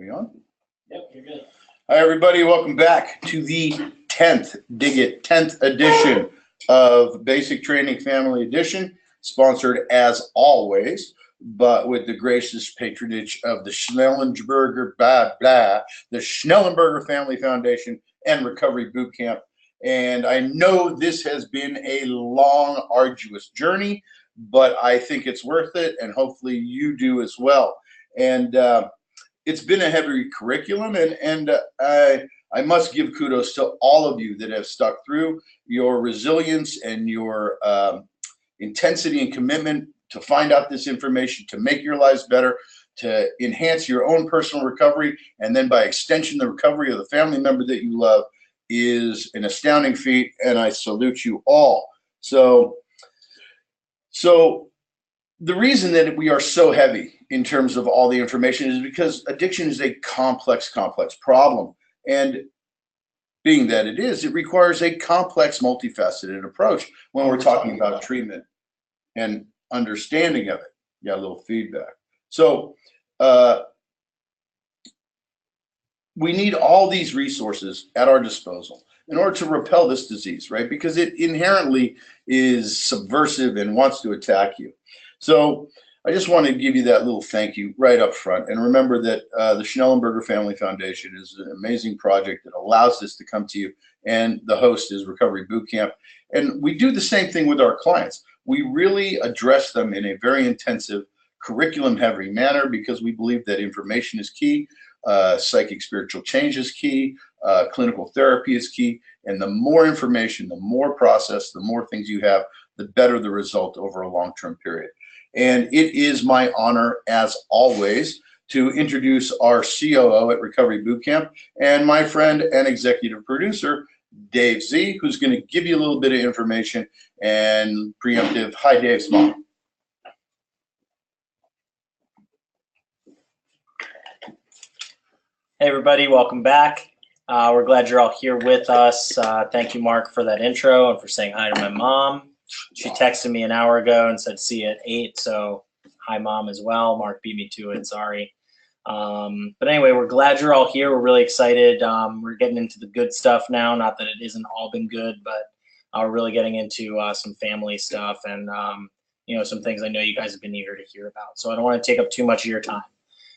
We on? Yep, you're good. Hi, everybody. Welcome back to the 10th, dig it, 10th edition of Basic Training Family Edition, sponsored as always, but with the gracious patronage of the Schnellenberger, the Schnellenberger Family Foundation and Recovery Boot Camp. And I know this has been a long, arduous journey, but I think it's worth it, and hopefully you do as well. And it's been a heavy curriculum, and I must give kudos to all of you that have stuck through. Your resilience and your intensity and commitment to find out this information, to make your lives better, to enhance your own personal recovery, and then by extension, the recovery of the family member that you love is an astounding feat, and I salute you all. So the reason that we are so heavy in terms of all the information is because addiction is a complex problem. And being that it requires a complex, multifaceted approach when we're talking about treatment and understanding of it. Yeah, a little feedback. So we need all these resources at our disposal in order to repel this disease, right? Because it inherently is subversive and wants to attack you. So I just want to give you that little thank you right up front. And remember that the Schnellenberger Family Foundation is an amazing project that allows this to come to you. And the host is Recovery Boot Camp. And we do the same thing with our clients. We really address them in a very intensive, curriculum-heavy manner because we believe that information is key. Psychic spiritual change is key. Clinical therapy is key. And the more information, the more process, the more things you have, the better the result over a long-term period. And it is my honor, as always, to introduce our COO at Recovery Boot Camp and my friend and executive producer, Dave Z, who's going to give you a little bit of information and preemptive. Hi, Dave's mom. Hey, everybody, welcome back. We're glad you're all here with us. Thank you, Mark, for that intro and for saying hi to my mom. She texted me an hour ago and said, see you at 8. So hi, Mom, as well. Mark beat me to it. Sorry. But anyway, we're glad you're all here. We're really excited. We're getting into the good stuff now. Not that it isn't all been good, but we're really getting into some family stuff and, some things I know you guys have been eager to hear about. So I don't want to take up too much of your time.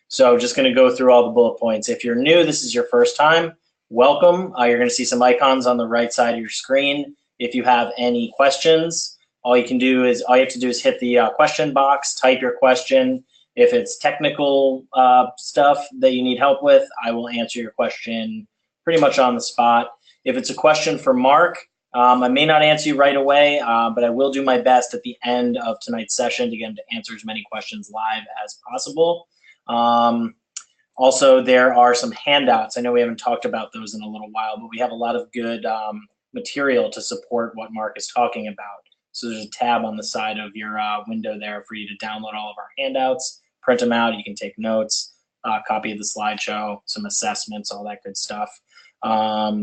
So just going to go through all the bullet points. If you're new, this is your first time, welcome. You're going to see some icons on the right side of your screen. If you have any questions, all you have to do is hit the question box, type your question. If it's technical stuff that you need help with, I will answer your question pretty much on the spot. If it's a question for Mark, I may not answer you right away, but I will do my best at the end of tonight's session to get him to answer as many questions live as possible. Also, there are some handouts. I know we haven't talked about those in a little while, but we have a lot of good material to support what Mark is talking about. So there's a tab on the side of your window there for you to download all of our handouts, print them out. You can take notes, copy of the slideshow, some assessments, all that good stuff. I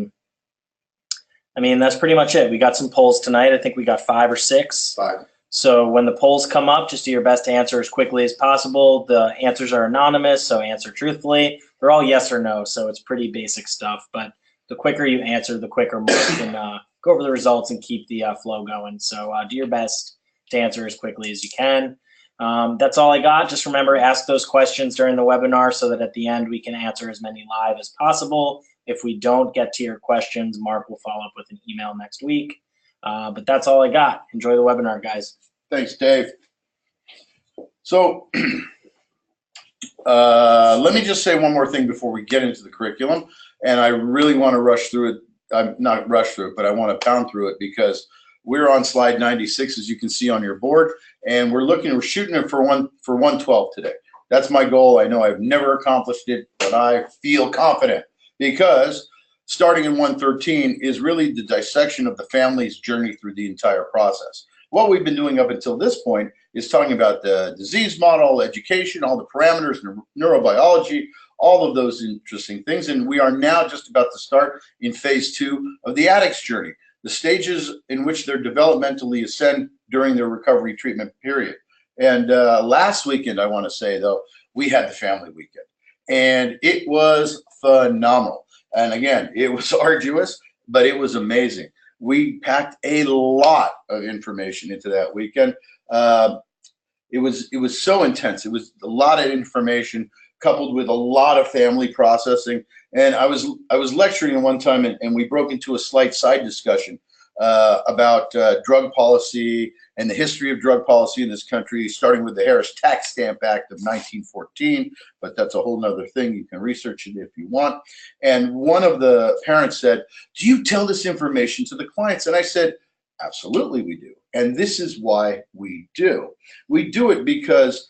mean, that's pretty much it. We got some polls tonight. I think we got 5 or 6. 5. So when the polls come up, just do your best to answer as quickly as possible. The answers are anonymous, so answer truthfully. They're all yes or no, so it's pretty basic stuff. But the quicker you answer, the quicker Mark can go over the results and keep the flow going. So do your best to answer as quickly as you can. That's all I got. Just remember, ask those questions during the webinar so that at the end we can answer as many live as possible. If we don't get to your questions, Mark will follow up with an email next week. But that's all I got. Enjoy the webinar, guys. Thanks, Dave. So let me just say one more thing before we get into the curriculum. And I really want to rush through it. I'm not rush through it, but I want to pound through it because we're on slide 96, as you can see on your board, and we're shooting it for 112 today. That's my goal. I know I've never accomplished it, but I feel confident because starting in 113 is really the dissection of the family's journey through the entire process. What we've been doing up until this point is talking about the disease model, education, all the parameters, neurobiology, all of those interesting things. And we are now just about to start in phase 2 of the addict's journey, the stages in which they're developmentally ascend during their recovery treatment period. And last weekend, I want to say, though, we had the family weekend. and it was phenomenal. And again, it was arduous, but it was amazing. We packed a lot of information into that weekend. It was so intense. It was a lot of information coupled with a lot of family processing. And I was lecturing one time, and we broke into a slight side discussion about drug policy and the history of drug policy in this country, starting with the Harris Tax Stamp Act of 1914. But that's a whole nother thing. You can research it if you want. And one of the parents said, "Do you tell this information to the clients?" And I said, "Absolutely, we do. And this is why we do. We do it because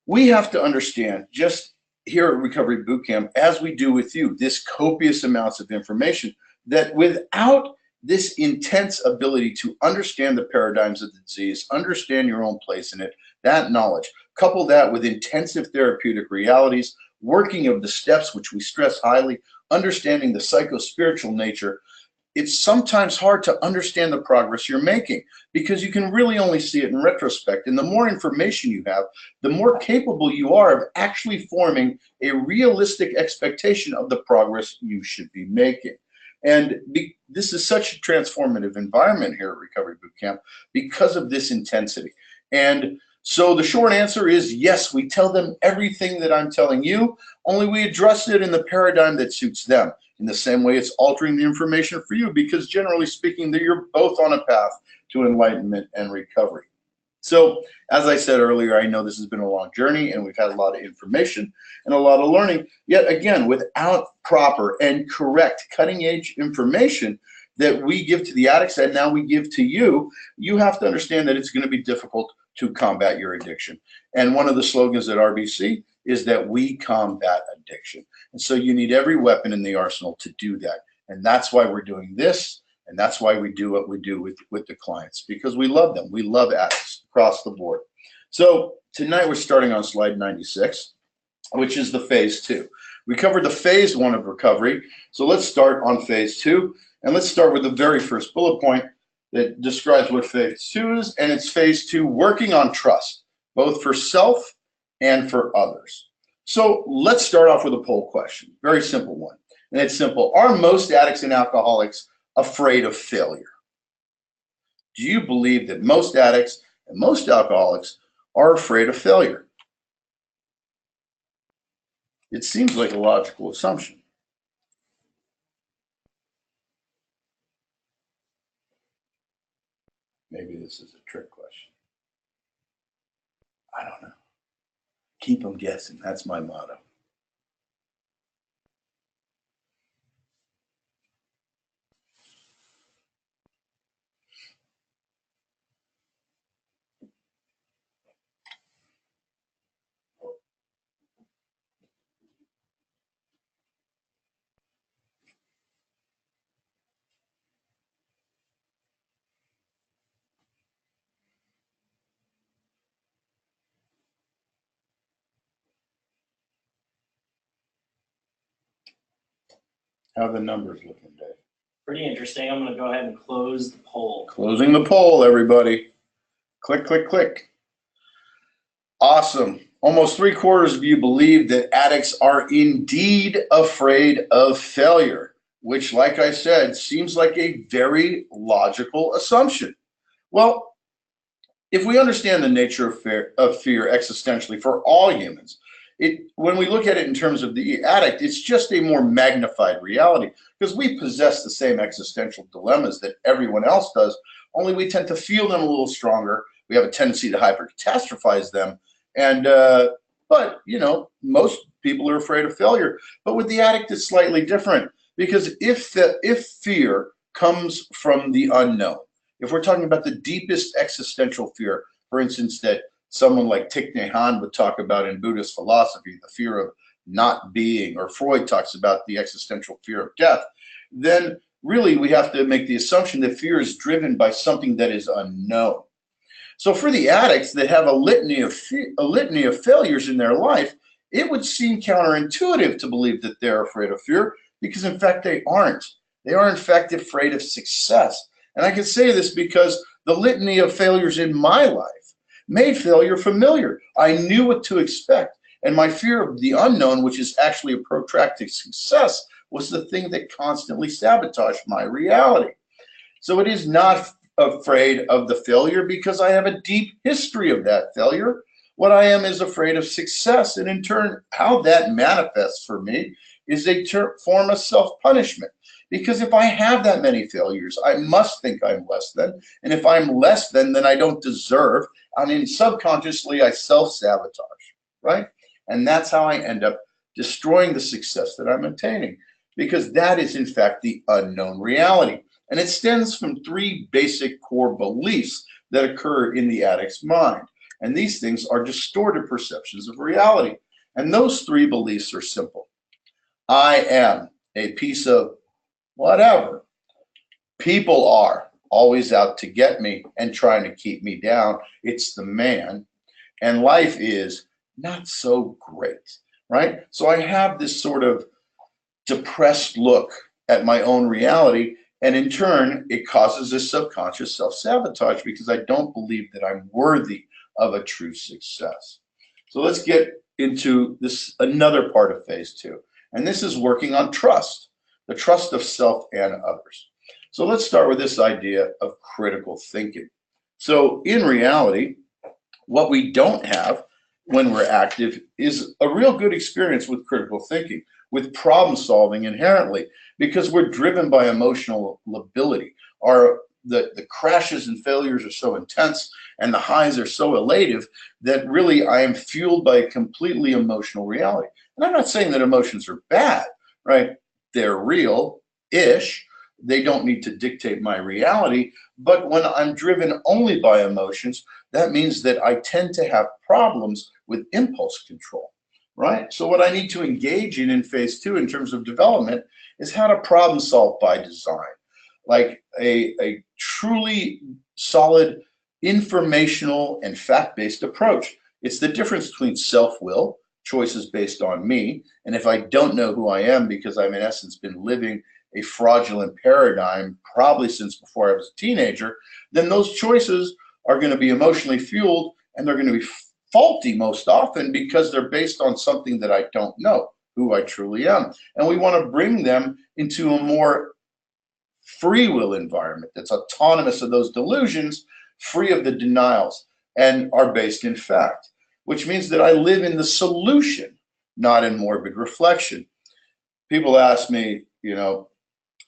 we have to understand, just here at Recovery Bootcamp, as we do with you, this copious amounts of information, that without this intense ability to understand the paradigms of the disease, understand your own place in it, that knowledge, couple that with intensive therapeutic realities, working of the steps, which we stress highly, understanding the psycho-spiritual nature, it's sometimes hard to understand the progress you're making because you can really only see it in retrospect. And the more information you have, the more capable you are of actually forming a realistic expectation of the progress you should be making. And this is such a transformative environment here at Recovery Bootcamp because of this intensity. And so the short answer is yes, we tell them everything that I'm telling you, only we address it in the paradigm that suits them. In the same way, it's altering the information for you because generally speaking, that you're both on a path to enlightenment and recovery. So as I said earlier, I know this has been a long journey and we've had a lot of information and a lot of learning. Yet again, without proper and correct cutting edge information that we give to the addicts and now we give to you, you have to understand that it's going to be difficult to combat your addiction. And one of the slogans at RBC is that we combat addiction. And so you need every weapon in the arsenal to do that. And that's why we're doing this. And that's why we do what we do with the clients, because we love them. We love addicts across the board. So tonight we're starting on slide 96, which is the phase 2. We covered the phase 1 of recovery. So let's start on phase 2. And let's start with the very first bullet point that describes what phase 2 is. And it's phase 2, working on trust, both for self and for others. So let's start off with a poll question, very simple one. And it's simple. Are most addicts and alcoholics afraid of failure? Do you believe that most addicts and most alcoholics are afraid of failure? It seems like a logical assumption. Maybe this is a trick question. I don't know. Keep them guessing. That's my motto. How are the numbers looking, Dave? Pretty interesting. I'm going to go ahead and close the poll. Closing the poll, everybody. Click, click, click. Awesome. Almost 3/4 of you believe that addicts are indeed afraid of failure, which, like I said, seems like a very logical assumption. Well, if we understand the nature of fear existentially for all humans, when we look at it in terms of the addict, it's just a more magnified reality because we possess the same existential dilemmas that everyone else does, only we tend to feel them a little stronger. We have a tendency to hyper-catastrophize them. And, but, you know, most people are afraid of failure. But with the addict, it's slightly different because if fear comes from the unknown, if we're talking about the deepest existential fear, for instance, that someone like Thich Nhat Hanh would talk about in Buddhist philosophy, the fear of not being, or Freud talks about the existential fear of death, then really we have to make the assumption that fear is driven by something that is unknown. So for the addicts that have a litany of failures in their life, it would seem counterintuitive to believe that they're afraid of fear because in fact they aren't. They are in fact afraid of success. And I can say this because the litany of failures in my life made failure familiar. I knew what to expect. And my fear of the unknown, which is actually a protracted success, was the thing that constantly sabotaged my reality. So it is not afraid of the failure because I have a deep history of that failure. What I am is afraid of success. And in turn, how that manifests for me is a form of self-punishment. Because if I have that many failures, I must think I'm less than. And if I'm less than, then I don't deserve. I mean, subconsciously, I self-sabotage, right? And that's how I end up destroying the success that I'm attaining. Because that is, in fact, the unknown reality. And it stems from three basic core beliefs that occur in the addict's mind. And these things are distorted perceptions of reality. And those three beliefs are simple. I am a piece of whatever. People are always out to get me and trying to keep me down. It's the man. And life is not so great, right? So I have this sort of depressed look at my own reality. And in turn, it causes this subconscious self-sabotage because I don't believe that I'm worthy of a true success. So let's get into this another part of phase two. And this is working on trust, the trust of self and others. So let's start with this idea of critical thinking. So in reality, what we don't have when we're active is a real good experience with critical thinking, with problem solving inherently, because we're driven by emotional lability. The crashes and failures are so intense and the highs are so elative that really I am fueled by a completely emotional reality. And I'm not saying that emotions are bad, right? They're real-ish. They don't need to dictate my reality. But when I'm driven only by emotions, that means that I tend to have problems with impulse control, right? So what I need to engage in phase two in terms of development is how to problem solve by design, like a truly solid informational and fact-based approach. It's the difference between self-will, choices based on me, and if I don't know who I am because I've in essence been living a fraudulent paradigm probably since before I was a teenager, then those choices are going to be emotionally fueled and they're going to be faulty most often because they're based on something that I don't know, who I truly am. And we want to bring them into a more free will environment that's autonomous of those delusions, free of the denials, and are based in fact, which means that I live in the solution, not in morbid reflection. People ask me,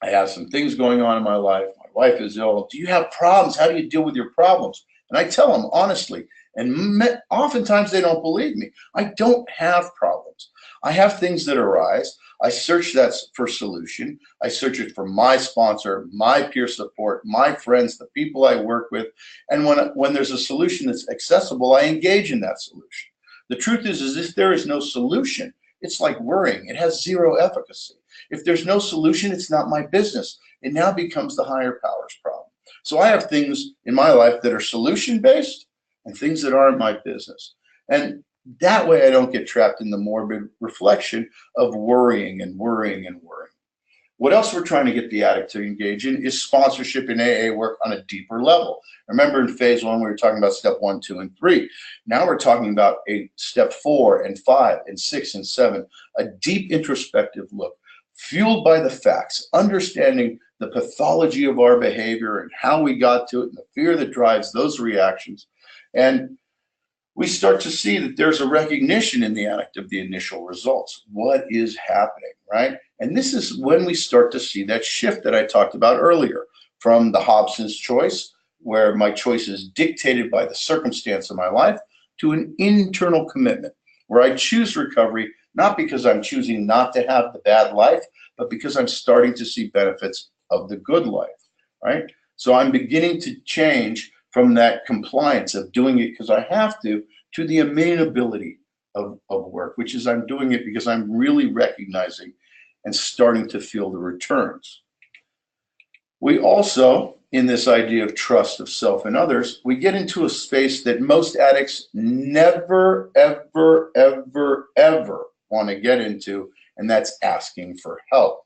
I have some things going on in my life. My wife is ill. Do you have problems? How do you deal with your problems? And I tell them honestly, and oftentimes they don't believe me. I don't have problems. I have things that arise. I search that for solution. I search it for my sponsor, my peer support, my friends, the people I work with. And when there's a solution that's accessible, I engage in that solution. The truth is if there is no solution, it's like worrying. It has zero efficacy. If there's no solution, it's not my business. It now becomes the higher power's problem. So I have things in my life that are solution-based and things that aren't my business. And that way I don't get trapped in the morbid reflection of worrying and worrying and worrying. What else we're trying to get the addict to engage in is sponsorship in AA work on a deeper level. Remember in phase one, we were talking about step 1, 2, and 3. Now we're talking about a step 4 and 5 and 6 and 7, a deep introspective look, fueled by the facts, understanding the pathology of our behavior and how we got to it and the fear that drives those reactions. And we start to see that there's a recognition in the addict of the initial results. What is happening, right? And this is when we start to see that shift that I talked about earlier from the Hobson's choice, where my choice is dictated by the circumstance of my life, to an internal commitment where I choose recovery, not because I'm choosing not to have the bad life, but because I'm starting to see benefits of the good life, right? So I'm beginning to change from that compliance of doing it because I have to the amenability of work, which is I'm doing it because I'm really recognizing and starting to feel the returns. We also, in this idea of trust of self and others, we get into a space that most addicts never, ever, ever, ever want to get into, and that's asking for help.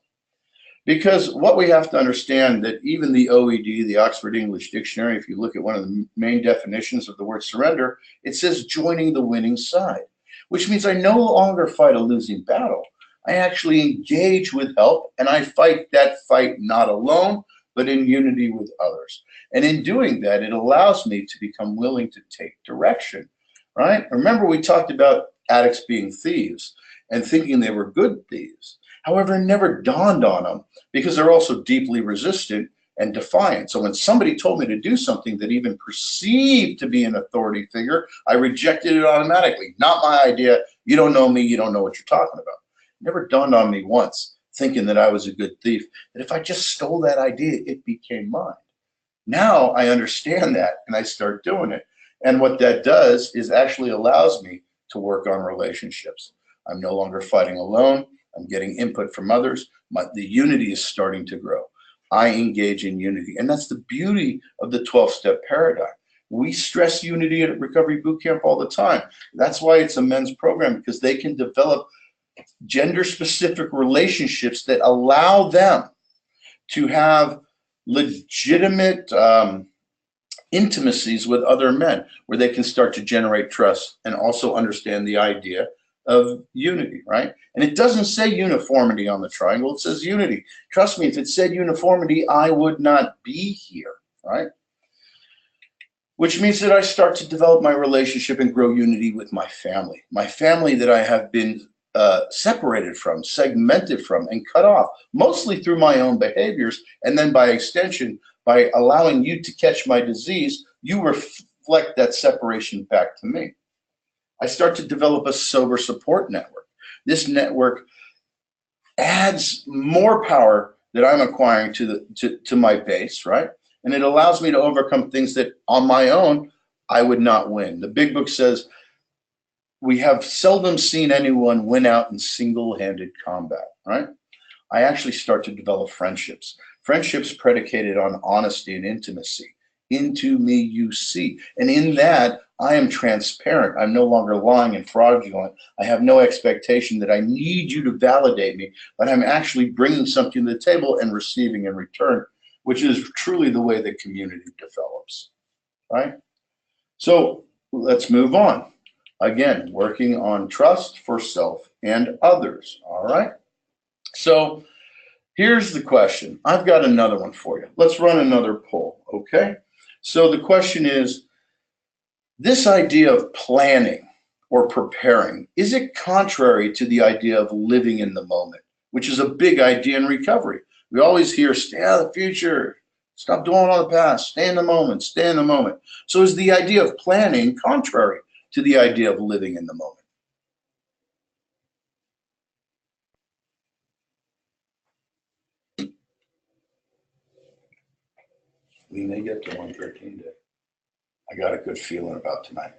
Because what we have to understand that even the OED, the Oxford English Dictionary, if you look at one of the main definitions of the word surrender, it says joining the winning side. which means I no longer fight a losing battle. I actually engage with help, and I fight that fight not alone, but in unity with others. And in doing that, it allows me to become willing to take direction, right? Remember, we talked about addicts being thieves and thinking they were good thieves. However, it never dawned on them because they're also deeply resistant and defiant. So when somebody told me to do something that even perceived to be an authority figure, I rejected it automatically. Not my idea. You don't know me. You don't know what you're talking about. It never dawned on me once, thinking that I was a good thief, that if I just stole that idea, it became mine. Now I understand that and I start doing it. And what that does is actually allows me to work on relationships. I'm no longer fighting alone. I'm getting input from others. The unity is starting to grow. I engage in unity. And that's the beauty of the 12-step paradigm. We stress unity at Recovery Bootcamp all the time. That's why it's a men's program, because they can develop gender-specific relationships that allow them to have legitimate intimacies with other men, where they can start to generate trust and also understand the idea of unity, right? And it doesn't say uniformity on the triangle, it says unity. Trust me, if it said uniformity, I would not be here, right? Which means that I start to develop my relationship and grow unity with my family that I have been separated from, segmented from, and cut off, mostly through my own behaviors, and then by extension, by allowing you to catch my disease, you reflect that separation back to me. I start to develop a sober support network. This network adds more power that I'm acquiring to my base, right? And it allows me to overcome things that on my own I would not win. The big book says we have seldom seen anyone win out in single-handed combat, right? I actually start to develop friendships predicated on honesty and intimacy. Into me you see. And in that, I am transparent. I'm no longer lying and fraudulent. I have no expectation that I need you to validate me, but I'm actually bringing something to the table and receiving in return, which is truly the way the community develops, right? So let's move on. Again, working on trust for self and others, all right? So here's the question. I've got another one for you. Let's run another poll, okay? So the question is, this idea of planning or preparing, is it contrary to the idea of living in the moment, which is a big idea in recovery? We always hear, stay out of the future, stop dwelling on the past, stay in the moment, stay in the moment. So is the idea of planning contrary to the idea of living in the moment? We may get to 113 today. I got a good feeling about tonight.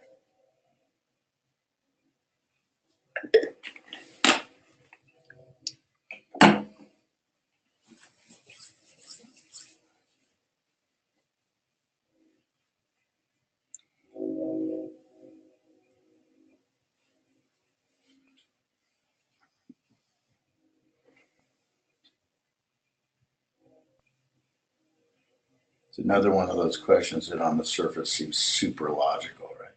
It's another one of those questions that on the surface seems super logical, right?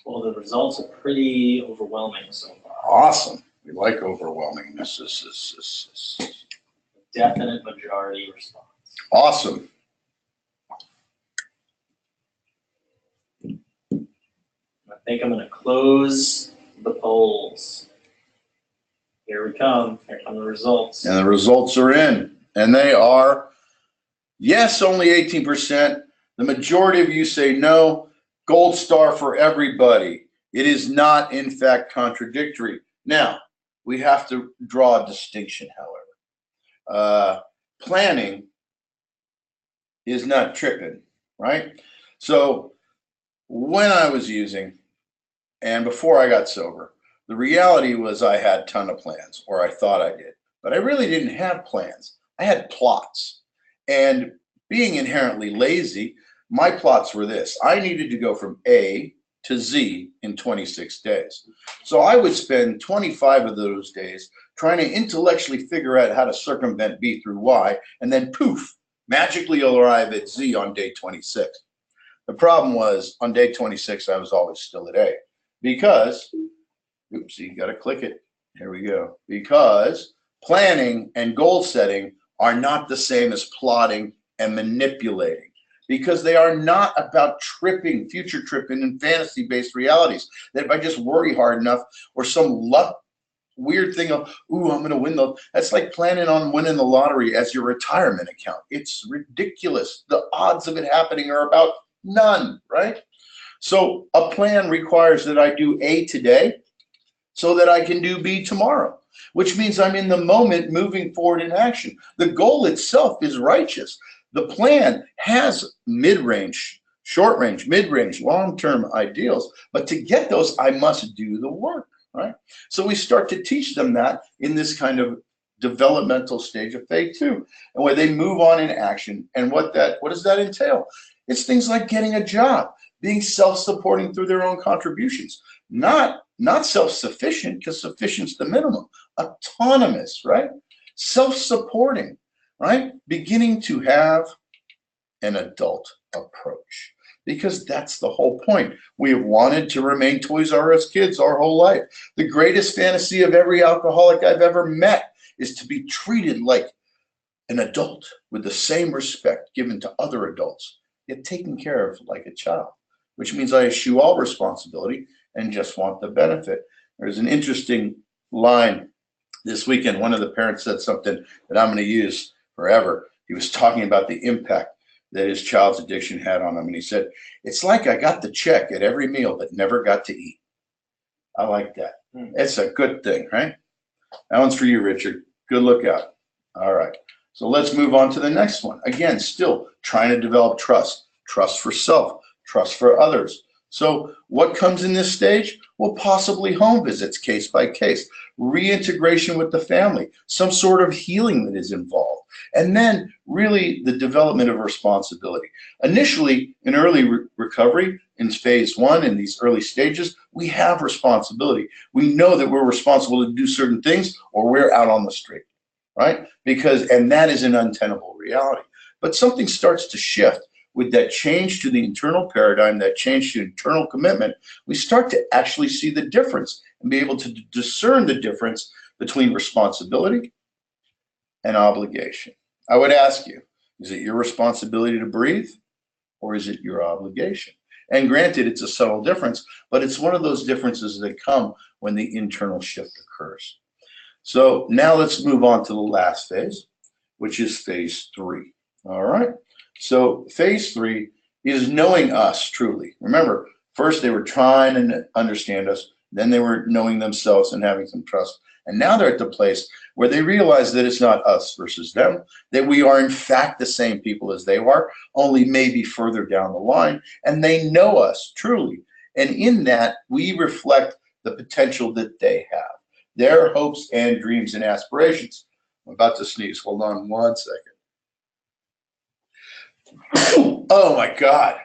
Well, the results are pretty overwhelming so far. Awesome. We like overwhelmingness. Definite majority response. Awesome. I think I'm going to close the polls. Here we come. Here come the results. And the results are in. And they are, yes, only 18%. The majority of you say no. Gold star for everybody. It is not, in fact, contradictory. Now, we have to draw a distinction, however. Planning is not tripping, right? So when I was using, and before I got sober, the reality was I had a ton of plans, or I thought I did, but I really didn't have plans. I had plots. And being inherently lazy, my plots were this. I needed to go from A to Z in 26 days. So I would spend 25 of those days trying to intellectually figure out how to circumvent B through Y, and then poof, magically you'll arrive at Z on day 26. The problem was on day 26, I was always still at A, because Oopsie, got to click it. Here we go. Because planning and goal setting are not the same as plotting and manipulating, because they are not about tripping, future tripping, and fantasy-based realities. That if I just worry hard enough, or some luck weird thing of, ooh, I'm going to win that's like planning on winning the lottery as your retirement account. It's ridiculous. The odds of it happening are about none, right? So a plan requires that I do A today so that I can do B tomorrow, which means I'm in the moment moving forward in action. The goal itself is righteous. The plan has mid-range, short-range, mid-range, long-term ideals, but to get those, I must do the work, right? So we start to teach them that in this kind of developmental stage of phase 2, and where they move on in action. And what does that entail? It's things like getting a job, being self-supporting through their own contributions, not self-sufficient, because sufficient's the minimum, autonomous, right? Self-supporting, right? Beginning to have an adult approach, because that's the whole point. We have wanted to remain Toys R Us kids our whole life. The greatest fantasy of every alcoholic I've ever met is to be treated like an adult with the same respect given to other adults, yet taken care of like a child, which means I eschew all responsibility and just want the benefit. There's an interesting line this weekend. One of the parents said something that I'm going to use forever. He was talking about the impact that his child's addiction had on him. And he said, it's like I got the check at every meal, but never got to eat. I like that. It's a good thing, right? That one's for you, Richard. Good lookout. All right. So let's move on to the next one. Again, still trying to develop trust for self, trust for others. So what comes in this stage? Well, possibly home visits, case by case, reintegration with the family, some sort of healing that is involved, and then really the development of responsibility. Initially, in early recovery, in phase 1, in these early stages, we have responsibility. We know that we're responsible to do certain things or we're out on the street, right? And that is an untenable reality. But something starts to shift. With that change to the internal paradigm, that change to internal commitment, we start to actually see the difference and be able to discern the difference between responsibility and obligation. I would ask you, is it your responsibility to breathe, or is it your obligation? And granted, it's a subtle difference, but it's one of those differences that come when the internal shift occurs. So now let's move on to the last phase, which is phase 3. All right. So phase 3 is knowing us truly. Remember, first they were trying to understand us, then they were knowing themselves and having some trust. And now they're at the place where they realize that it's not us versus them, that we are in fact the same people as they are, only maybe further down the line, and they know us truly. And in that, we reflect the potential that they have, their hopes and dreams and aspirations. I'm about to sneeze. Hold on one second. Oh my God.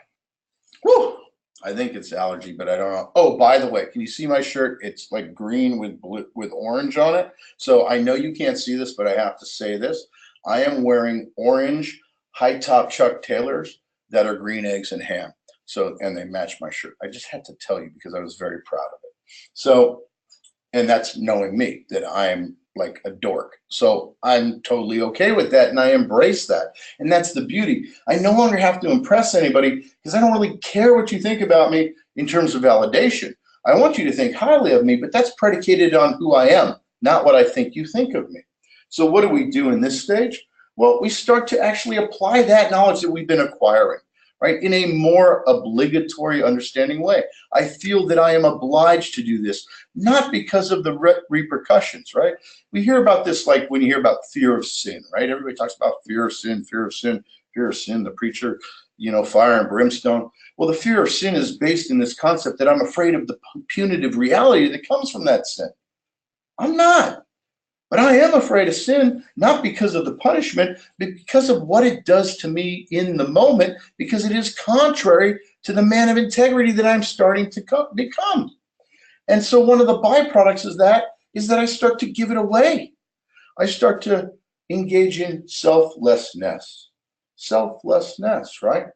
Woo. I think it's allergy, but I don't know. Oh, by the way, can you see my shirt? It's like green with blue, with orange on it. So I know you can't see this, but I have to say this. I am wearing orange high top Chuck Taylors that are green eggs and ham. So, and they match my shirt. I just had to tell you because I was very proud of it. So, and that's knowing me, that I'm like a dork. So I'm totally okay with that, and I embrace that. And that's the beauty. I no longer have to impress anybody because I don't really care what you think about me in terms of validation. I want you to think highly of me, but that's predicated on who I am, not what I think you think of me. So what do we do in this stage? Well, we start to actually apply that knowledge that we've been acquiring, right, in a more obligatory, understanding way. I feel that I am obliged to do this, not because of the repercussions, right? We hear about this like when you hear about fear of sin, right? Everybody talks about fear of sin, fear of sin, fear of sin, the preacher, fire and brimstone. Well, the fear of sin is based in this concept that I'm afraid of the punitive reality that comes from that sin. I'm not. But I am afraid of sin, not because of the punishment, but because of what it does to me in the moment, because it is contrary to the man of integrity that I'm starting to become. And so one of the byproducts is that I start to give it away. I start to engage in selflessness, right?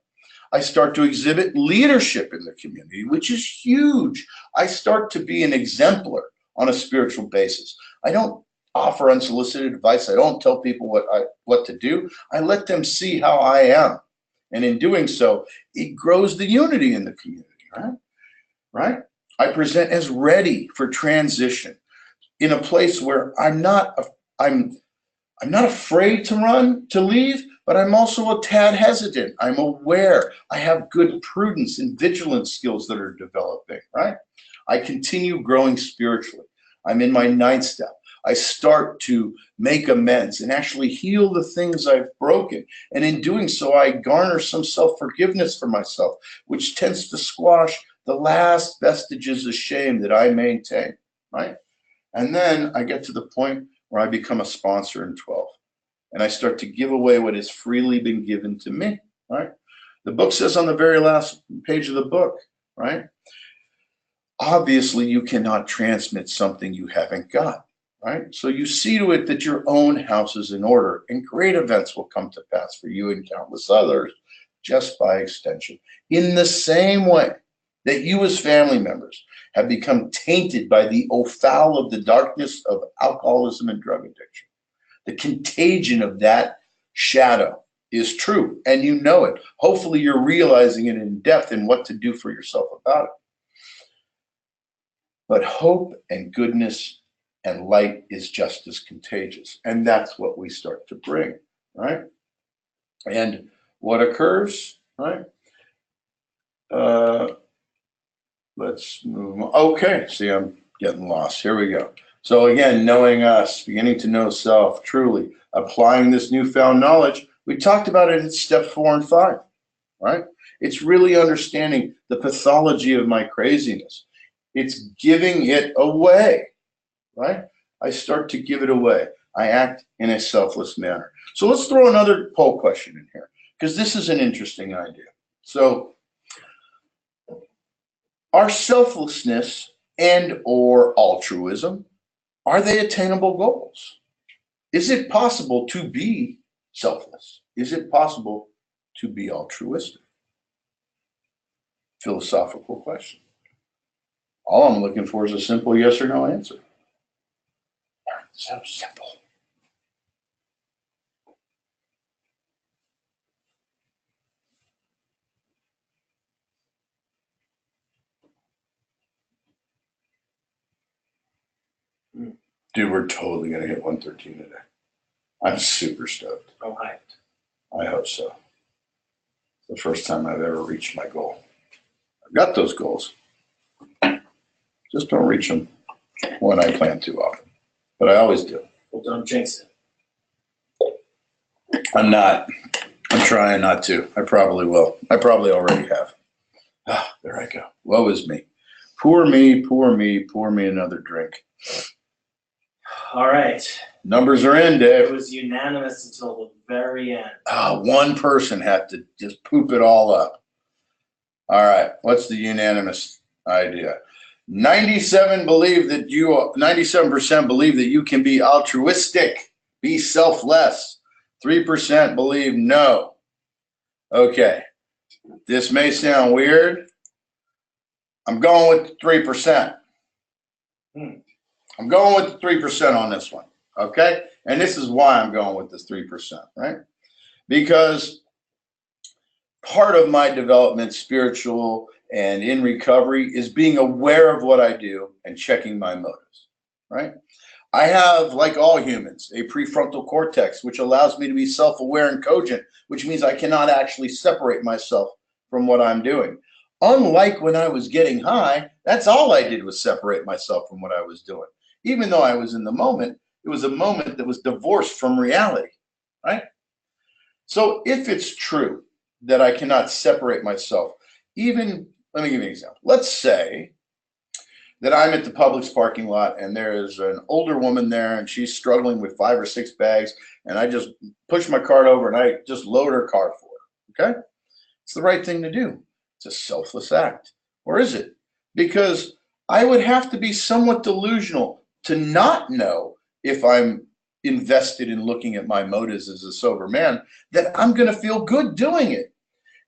I start to exhibit leadership in the community, which is huge. I start to be an exemplar on a spiritual basis. I don't offer unsolicited advice. I don't tell people what to do. I let them see how I am. And in doing so, it grows the unity in the community, right? Right? I present as ready for transition in a place where I'm not afraid to leave, but I'm also a tad hesitant. I'm aware. I have good prudence and vigilance skills that are developing, right? I continue growing spiritually. I'm in my 9th step. I start to make amends and actually heal the things I've broken. And in doing so, I garner some self-forgiveness for myself, which tends to squash the last vestiges of shame that I maintain, right? And then I get to the point where I become a sponsor in 12. And I start to give away what has freely been given to me, right? The book says on the very last page of the book, right? Obviously, you cannot transmit something you haven't got, right? So you see to it that your own house is in order, and great events will come to pass for you and countless others, just by extension. In the same way that you as family members have become tainted by the offal of the darkness of alcoholism and drug addiction. The contagion of that shadow is true, and you know it. Hopefully you're realizing it in depth and what to do for yourself about it. But hope and goodness and light is just as contagious, and that's what we start to bring, right? And what occurs, right? Let's move on. Okay, see, I'm getting lost. Here we go. So again, knowing us, beginning to know self, truly applying this newfound knowledge. We talked about it in step 4 and 5, right? It's really understanding the pathology of my craziness. It's giving it away, right? I start to give it away. I act in a selfless manner. So let's throw another poll question in here, because this is an interesting idea. So are selflessness and or altruism, are they attainable goals? Is it possible to be selfless? Is it possible to be altruistic? Philosophical question. All I'm looking for is a simple yes or no answer. So simple. Dude, we're totally going to hit 113 today. I'm super stoked. I'm hyped. I hope so. It's the first time I've ever reached my goal. I've got those goals. Just don't reach them when I plan to often. But I always do. Well, don't jinx it. I'm not. I'm trying not to. I probably will. I probably already have. Ah, there I go. Woe is me. Poor me, poor me, pour me another drink. All right. Numbers are in, It Dave. was unanimous until the very end. One person had to just poop it all up. All right. What's the unanimous idea? 97% believe that you can be altruistic, be selfless. 3% believe no. Okay. This may sound weird. I'm going with 3%. I'm going with the 3% on this one, okay? And this is why I'm going with this 3%, right? Because part of my development, spiritual and in recovery, is being aware of what I do and checking my motives, right? I have, like all humans, a prefrontal cortex, which allows me to be self-aware and cogent, which means I cannot actually separate myself from what I'm doing. Unlike when I was getting high, that's all I did was separate myself from what I was doing. Even though I was in the moment, it was a moment that was divorced from reality, right? So if it's true that I cannot separate myself, let me give you an example. Let's say that I'm at the Publix parking lot and there is an older woman there and she's struggling with 5 or 6 bags, and I just push my cart over and I just load her cart for her, okay? It's the right thing to do. It's a selfless act. Or is it? Because I would have to be somewhat delusional to not know, if I'm invested in looking at my motives as a sober man, that I'm going to feel good doing it.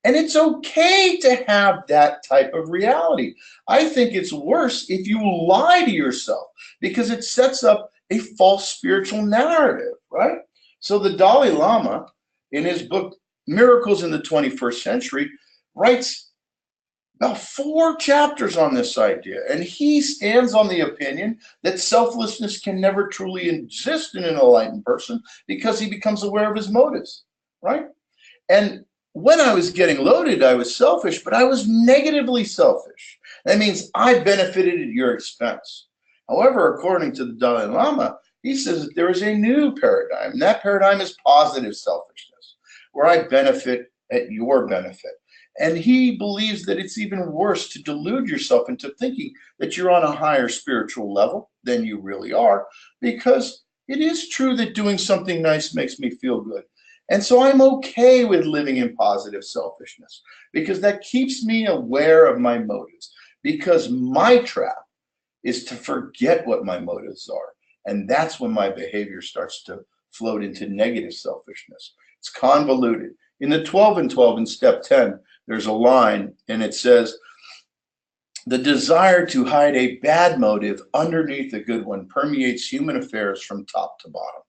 And it's okay to have that type of reality. I think it's worse if you lie to yourself because it sets up a false spiritual narrative, right? So the Dalai Lama, in his book, Miracles in the 21st Century, writes about 4 chapters on this idea. And he stands on the opinion that selflessness can never truly exist in an enlightened person because he becomes aware of his motives, right? And when I was getting loaded, I was selfish, but I was negatively selfish. That means I benefited at your expense. However, according to the Dalai Lama, he says that there is a new paradigm, and that paradigm is positive selfishness, where I benefit at your benefit. And he believes that it's even worse to delude yourself into thinking that you're on a higher spiritual level than you really are, because it is true that doing something nice makes me feel good. And so I'm okay with living in positive selfishness because that keeps me aware of my motives, because my trap is to forget what my motives are. And that's when my behavior starts to float into negative selfishness. It's convoluted. In the 12 and 12 in step 10, there's a line and it says, the desire to hide a bad motive underneath a good one permeates human affairs from top to bottom.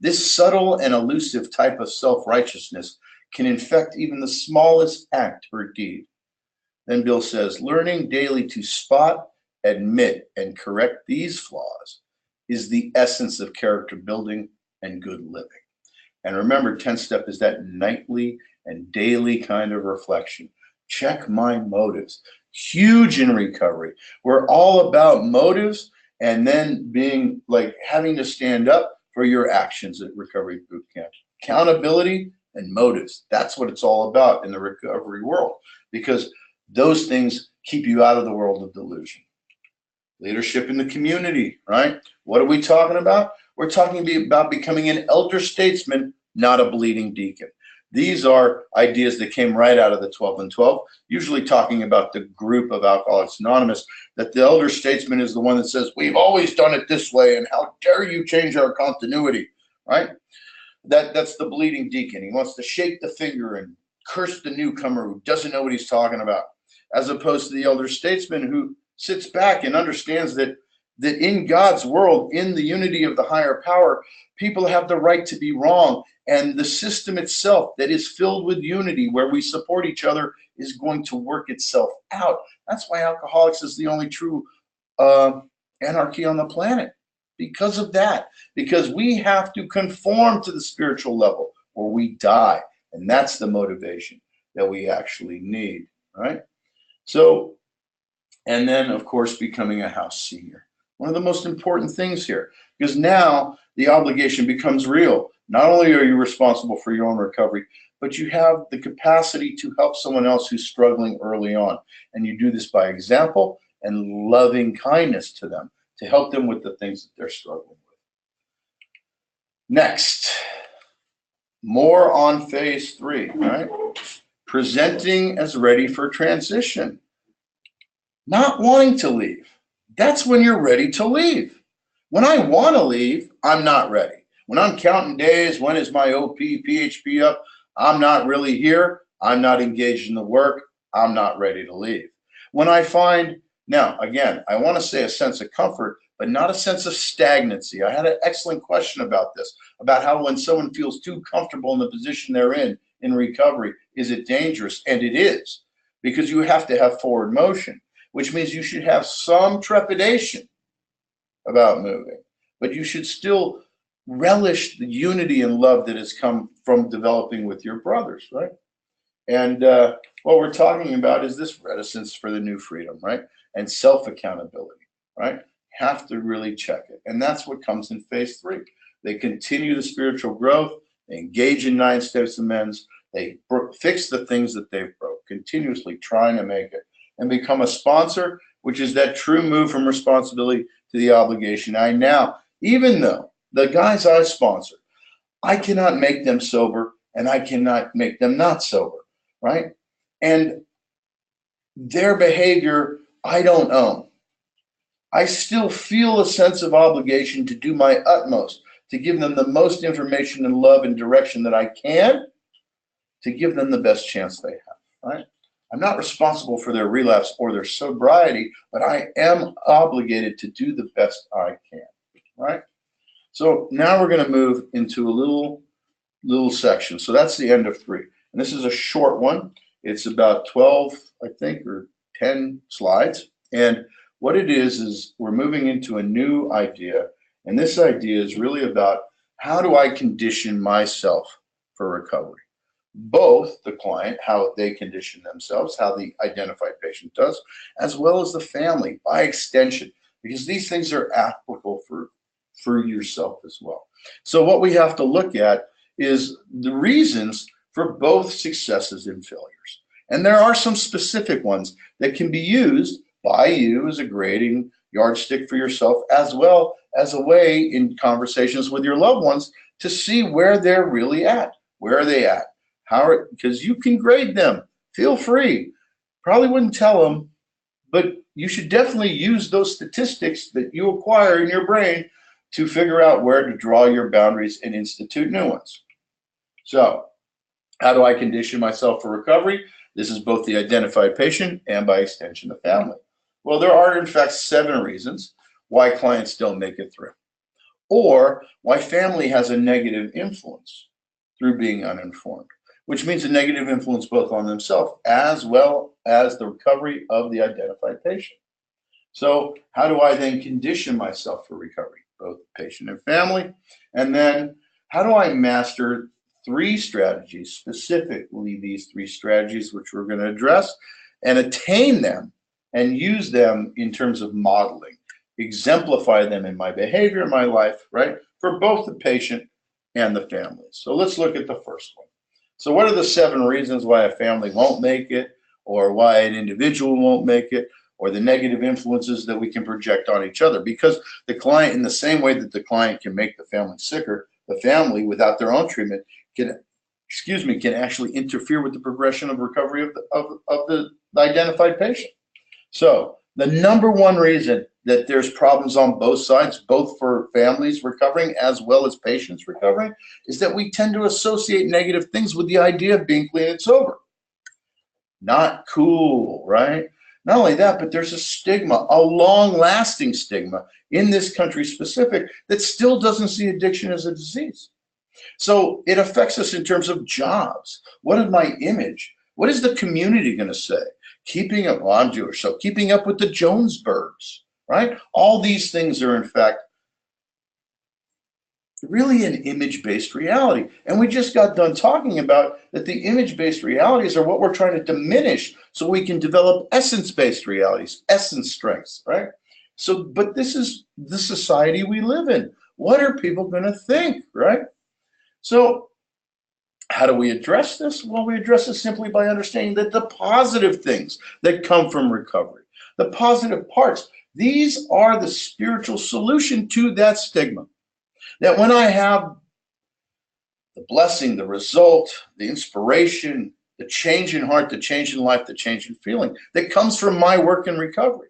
This subtle and elusive type of self-righteousness can infect even the smallest act or deed. Then Bill says, learning daily to spot, admit, and correct these flaws is the essence of character building and good living. And remember, 10th step is that nightly and daily kind of reflection. Check my motives. Huge in recovery. We're all about motives and then being like having to stand up for your actions at Recovery Boot Camp. Accountability and motives. That's what it's all about in the recovery world, because those things keep you out of the world of delusion. Leadership in the community, right? What are we talking about? We're talking about becoming an elder statesman, not a bleeding deacon. These are ideas that came right out of the 12 and 12, usually talking about the group of Alcoholics Anonymous, that the elder statesman is the one that says, we've always done it this way, and how dare you change our continuity, right? That's the bleeding deacon. He wants to shake the finger and curse the newcomer who doesn't know what he's talking about, as opposed to the elder statesman who sits back and understands that in God's world, in the unity of the higher power, people have the right to be wrong. And the system itself that is filled with unity, where we support each other, is going to work itself out. That's why Alcoholics is the only true anarchy on the planet. Because of that. Because we have to conform to the spiritual level or we die. And that's the motivation that we actually need, right? So, and then, of course, becoming a house senior. One of the most important things here, because now the obligation becomes real. Not only are you responsible for your own recovery, but you have the capacity to help someone else who's struggling early on. And you do this by example and loving kindness to them to help them with the things that they're struggling with. Next, more on phase 3, right? Presenting as ready for transition. Not wanting to leave. That's when you're ready to leave. When I want to leave, I'm not ready. When I'm counting days, when is my OP, PHP up? I'm not really here. I'm not engaged in the work. I'm not ready to leave. When I find, now again, I want to say a sense of comfort, but not a sense of stagnancy. I had an excellent question about this, about how when someone feels too comfortable in the position they're in recovery, is it dangerous? And it is, because you have to have forward motion, which means you should have some trepidation about moving, but you should still relish the unity and love that has come from developing with your brothers, right? And what we're talking about is this reticence for the new freedom, right? And self-accountability, right? Have to really check it. And that's what comes in phase 3. They continue the spiritual growth, they engage in 9 steps amends, they fix the things that they've broke, continuously trying to make it, and become a sponsor, which is that true move from responsibility to the obligation. I now, even though the guys I sponsor, I cannot make them sober and I cannot make them not sober, right? And their behavior, I don't own. I still feel a sense of obligation to do my utmost to give them the most information and love and direction that I can, to give them the best chance they have. right? I'm not responsible for their relapse or their sobriety, but I am obligated to do the best I can, right? So now we're going to move into a little section. So that's the end of 3. And this is a short one. It's about 12, I think, or 10 slides. And what it is we're moving into a new idea. And this idea is really about how do I condition myself for recovery? Both the client, how they condition themselves, how the identified patient does, as well as the family by extension, because these things are applicable for yourself as well. So what we have to look at is the reasons for both successes and failures. And there are some specific ones that can be used by you as a grading yardstick for yourself, as well as a way in conversations with your loved ones to see where they're really at. Where are they at? Because you can grade them. Feel free. Probably wouldn't tell them, but you should definitely use those statistics that you acquire in your brain to figure out where to draw your boundaries and institute new ones. So, how do I condition myself for recovery? This is both the identified patient and by extension the family. Well, there are in fact 7 reasons why clients don't make it through, or why family has a negative influence through being uninformed, which means a negative influence both on themselves as well as the recovery of the identified patient. So how do I then condition myself for recovery, both patient and family? And then how do I master 3 strategies, specifically these 3 strategies, which we're going to address, and attain them and use them in terms of modeling, exemplify them in my behavior, in my life, right, for both the patient and the family. So let's look at the first one. So what are the 7 reasons why a family won't make it, or why an individual won't make it, or the negative influences that we can project on each other? Because the client, in the same way that the client can make the family sicker, the family, without their own treatment, can actually interfere with the progression of recovery of the identified patient. So the number one reason that there's problems on both sides, both for families recovering as well as patients recovering, is that we tend to associate negative things with the idea of being clean and sober. Not cool, right? Not only that, but there's a stigma, a long-lasting stigma in this country specific, that still doesn't see addiction as a disease. So it affects us in terms of jobs. What is my image? What is the community going to say? Keeping up, well, I'm Jewish, so keeping up with the Jonesburgs, right? All these things are, in fact, really an image-based reality. And we just got done talking about that the image-based realities are what we're trying to diminish so we can develop essence-based realities, essence strengths, right? So, but this is the society we live in. What are people going to think, right? So how do we address this? Well, we address it simply by understanding that the positive things that come from recovery, the positive parts, these are the spiritual solution to that stigma. That when I have the blessing, the result, the inspiration, the change in heart, the change in life, the change in feeling that comes from my work in recovery,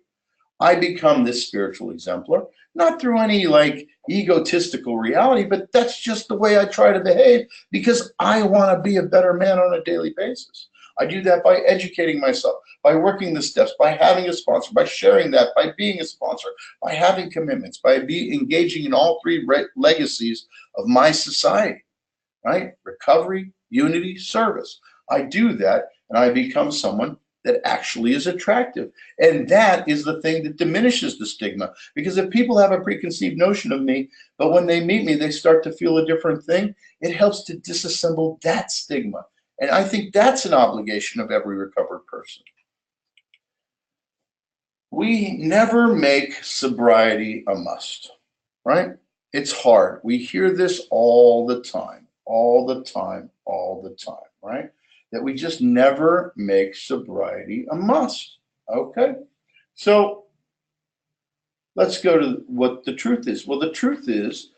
I become this spiritual exemplar, not through any like egotistical reality, but that's just the way I try to behave because I want to be a better man on a daily basis. I do that by educating myself, by working the steps, by having a sponsor, by sharing that, by being a sponsor, by having commitments, by engaging in all 3 legacies of my society, right? Recovery, unity, service. I do that and I become someone that actually is attractive. And that is the thing that diminishes the stigma. Because if people have a preconceived notion of me, but when they meet me, they start to feel a different thing, it helps to disassemble that stigma. And I think that's an obligation of every recovered person. We never make sobriety a must, right? It's hard. We hear this all the time, right? That we just never make sobriety a must, okay? So let's go to what the truth is. Well, the truth is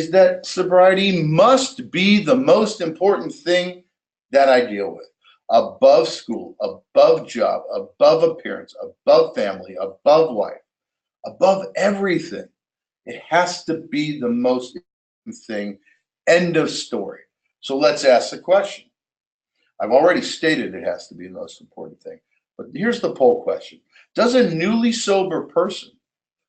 that sobriety must be the most important thing that I deal with. Above school, above job, above appearance, above family, above life, above everything. It has to be the most important thing. End of story. So let's ask the question. I've already stated it has to be the most important thing. But here's the poll question. Does a newly sober person,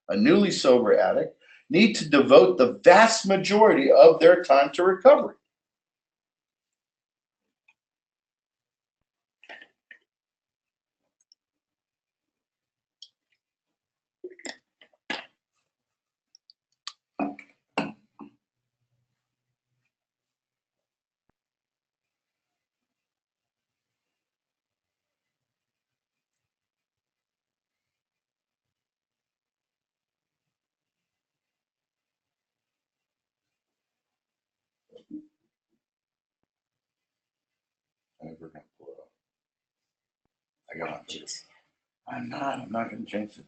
a newly sober addict, need to devote the vast majority of their time to recovery? I think we're going to pull it up. I got my jinx. I'm not going to jinx it.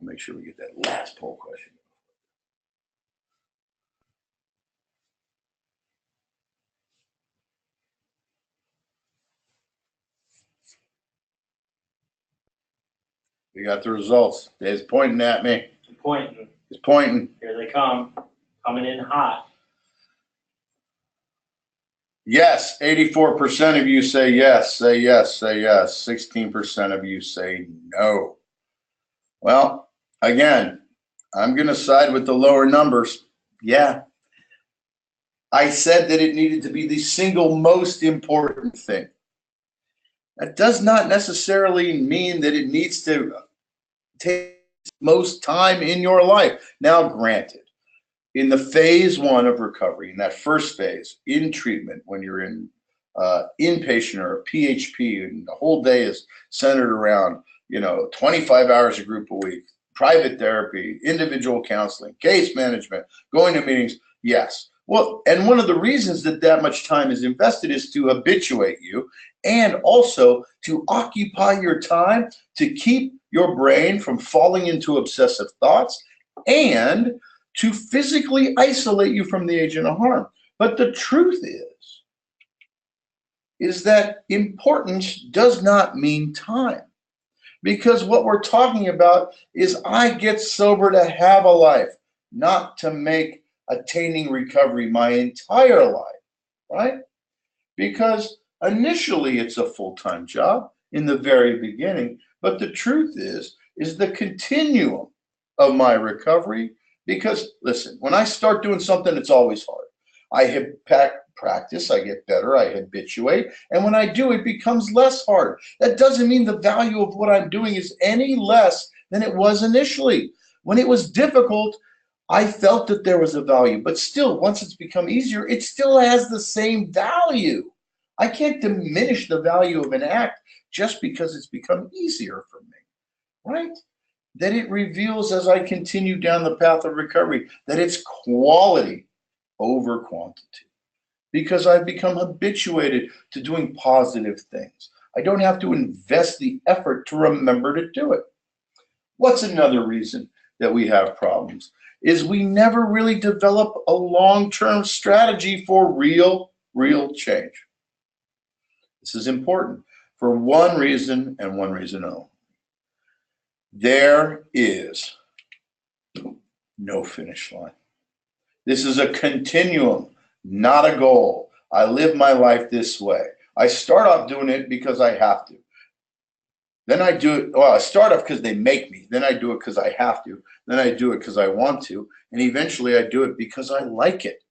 I'll make sure we get that last poll question. We got the results. Dave's pointing at me. Pointing. He's pointing. Here they come. Coming in hot. Yes, 84% of you say yes, say yes, say yes. 16% of you say no. Well, again, I'm going to side with the lower numbers. Yeah. I said that it needed to be the single most important thing. That does not necessarily mean that it needs to take most time in your life. Now, granted, in the phase one of recovery, in that first phase, in treatment, when you're in inpatient or a PHP, and the whole day is centered around, 25 hours a group a week, private therapy, individual counseling, case management, going to meetings, yes. Well, and one of the reasons that much time is invested is to habituate you and also to occupy your time to keep your brain from falling into obsessive thoughts and to physically isolate you from the agent of harm. But the truth is that importance does not mean time. Because what we're talking about is I get sober to have a life, not to make attaining recovery my entire life, right? Because initially it's a full-time job in the very beginning, but the truth is the continuum of my recovery. Because listen, when I start doing something, it's always hard. I practice, I get better, I habituate, and when I do, it becomes less hard. That doesn't mean the value of what I'm doing is any less than it was initially. When it was difficult, I felt that there was a value, but still, once it's become easier, it still has the same value. I can't diminish the value of an act just because it's become easier for me, right? That it reveals as I continue down the path of recovery that it's quality over quantity, because I've become habituated to doing positive things. I don't have to invest the effort to remember to do it. What's another reason that we have problems is we never really develop a long-term strategy for real change. This is important for one reason and one reason only. There is no finish line. This is a continuum, not a goal. I live my life this way. I start off doing it because I have to. Then I do it, well, I start off because they make me. Then I do it because I have to. Then I do it because I want to. And eventually I do it because I like it.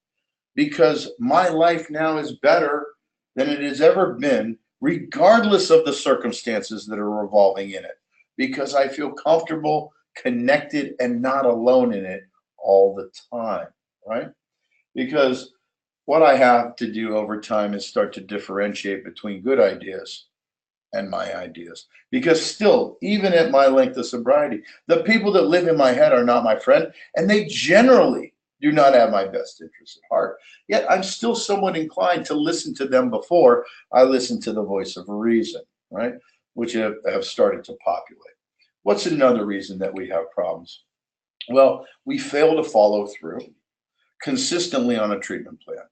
Because my life now is better than it has ever been, regardless of the circumstances that are revolving in it. Because I feel comfortable, connected, and not alone in it all the time, right? Because what I have to do over time is start to differentiate between good ideas and my ideas. Because still, even at my length of sobriety, the people that live in my head are not my friend, and they generally do not have my best interests at heart. Yet I'm still somewhat inclined to listen to them before I listen to the voice of reason, right? Which have started to populate. What's another reason that we have problems? Well, we fail to follow through consistently on a treatment plan.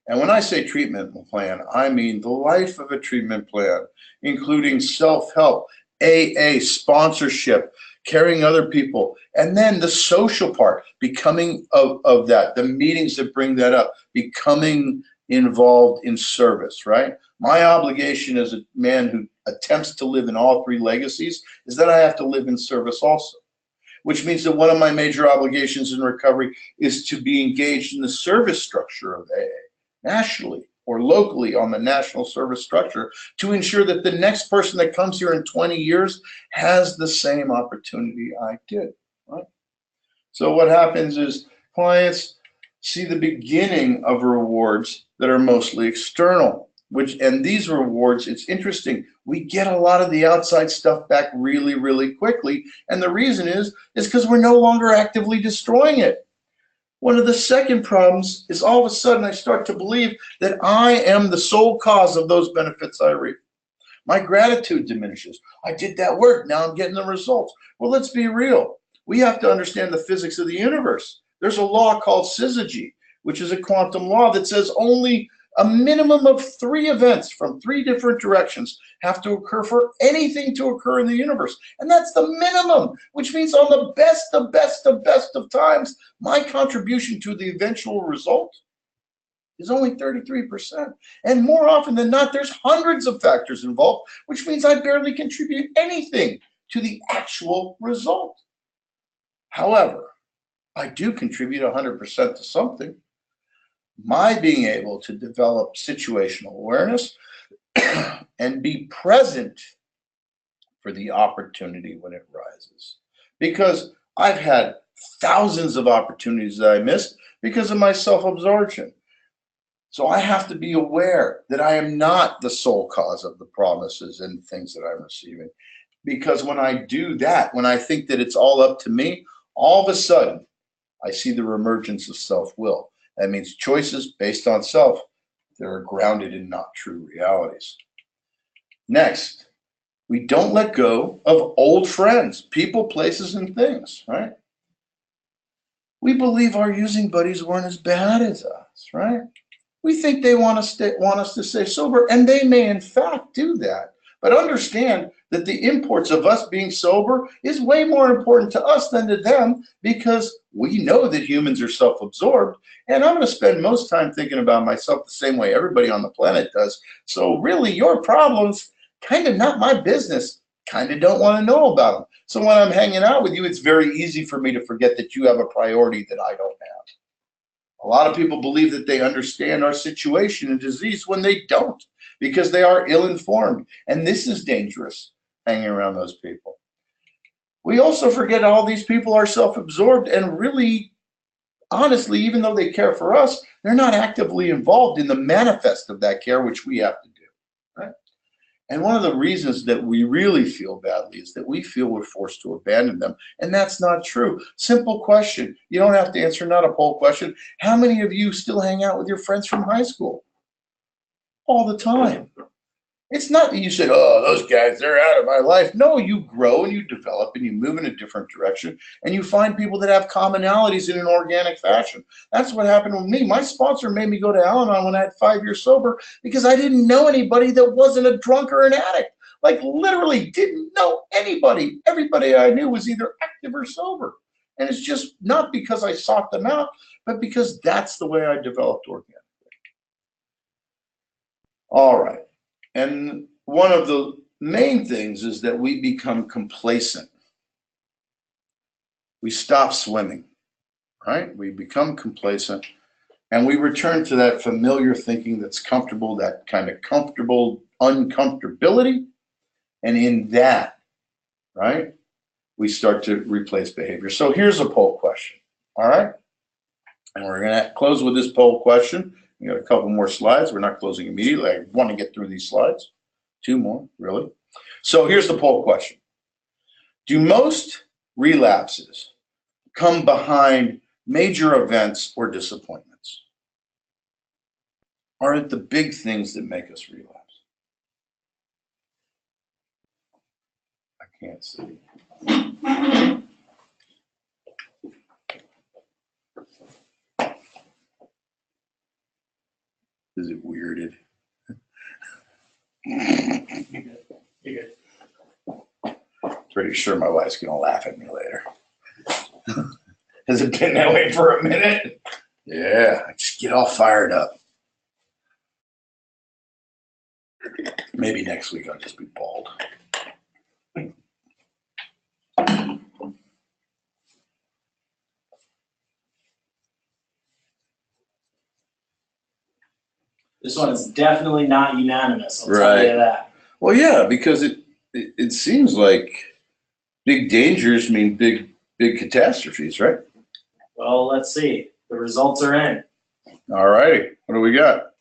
And when I say treatment plan, I mean the life of a treatment plan, including self-help, AA, sponsorship, carrying other people, and then the social part, becoming of that, the meetings that bring that up, becoming involved in service, right? My obligation as a man who attempts to live in all three legacies is that I have to live in service also, which means that one of my major obligations in recovery is to be engaged in the service structure of AA, nationally or locally on the national service structure, to ensure that the next person that comes here in 20 years has the same opportunity I did, right? So what happens is clients see the beginning of rewards that are mostly external, and these rewards, it's interesting, we get a lot of the outside stuff back really, really quickly. And the reason is because we're no longer actively destroying it. One of the second problems is all of a sudden I start to believe that I am the sole cause of those benefits I reap. My gratitude diminishes. I did that work, now I'm getting the results. Well, let's be real. We have to understand the physics of the universe. There's a law called syzygy, which is a quantum law that says only a minimum of 3 events from 3 different directions have to occur for anything to occur in the universe. And that's the minimum, which means on the best of times, my contribution to the eventual result is only 33%. And more often than not, there's hundreds of factors involved, which means I barely contribute anything to the actual result. However, I do contribute 100% to something. My being able to develop situational awareness and be present for the opportunity when it rises. Because I've had thousands of opportunities that I missed because of my self-absorption. So I have to be aware that I am not the sole cause of the promises and things that I'm receiving. Because when I do that, when I think that it's all up to me, all of a sudden, I see the reemergence of self-will. That means choices based on self that are grounded in not true realities. Next, we don't let go of old friends, people, places, and things, right? We believe our using buddies weren't as bad as us, right? We think they want us to stay sober, and they may in fact do that. But understand that the imports of us being sober is way more important to us than to them, because we know that humans are self-absorbed, and I'm going to spend most time thinking about myself the same way everybody on the planet does. So really, your problems, kind of not my business, kind of don't want to know about them. So when I'm hanging out with you, it's very easy for me to forget that you have a priority that I don't have. A lot of people believe that they understand our situation and disease when they don't, because they are ill-informed. And this is dangerous, hanging around those people. We also forget all these people are self-absorbed, and really, honestly, even though they care for us, they're not actively involved in the manifest of that care, which we have to do, right? And one of the reasons that we really feel badly is that we feel we're forced to abandon them. And that's not true. Simple question. You don't have to answer, not a poll question. How many of you still hang out with your friends from high school? All the time. It's not that you said, oh, those guys, they're out of my life. No, you grow and you develop and you move in a different direction, and you find people that have commonalities in an organic fashion. That's what happened with me. My sponsor made me go to Al-Anon when I had 5 years sober, because I didn't know anybody that wasn't a drunk or an addict. Like, literally didn't know anybody. Everybody I knew was either active or sober. And it's just not because I sought them out, but because that's the way I developed organically. All right. And one of the main things is that we become complacent. We stop swimming, right? We become complacent, and we return to that familiar thinking that's comfortable, that kind of comfortable uncomfortability. And in that, right, we start to replace behavior. So here's a poll question, all right? And we're going to close with this poll question. We got a couple more slides. We're not closing immediately. I want to get through these slides. 2 more, really. So here's the poll question. Do most relapses come behind major events or disappointments? Are it the big things that make us relapse? I can't see. Is it weirded? You're good. Pretty sure my wife's gonna laugh at me later. Has it been that way for a minute? Yeah, I just get all fired up. Maybe next week I'll just be bald. This one is definitely not unanimous. I'll tell Right. you that. Well, yeah, because it seems like big dangers mean big catastrophes, right? Well, let's see. The results are in. All righty. What do we got?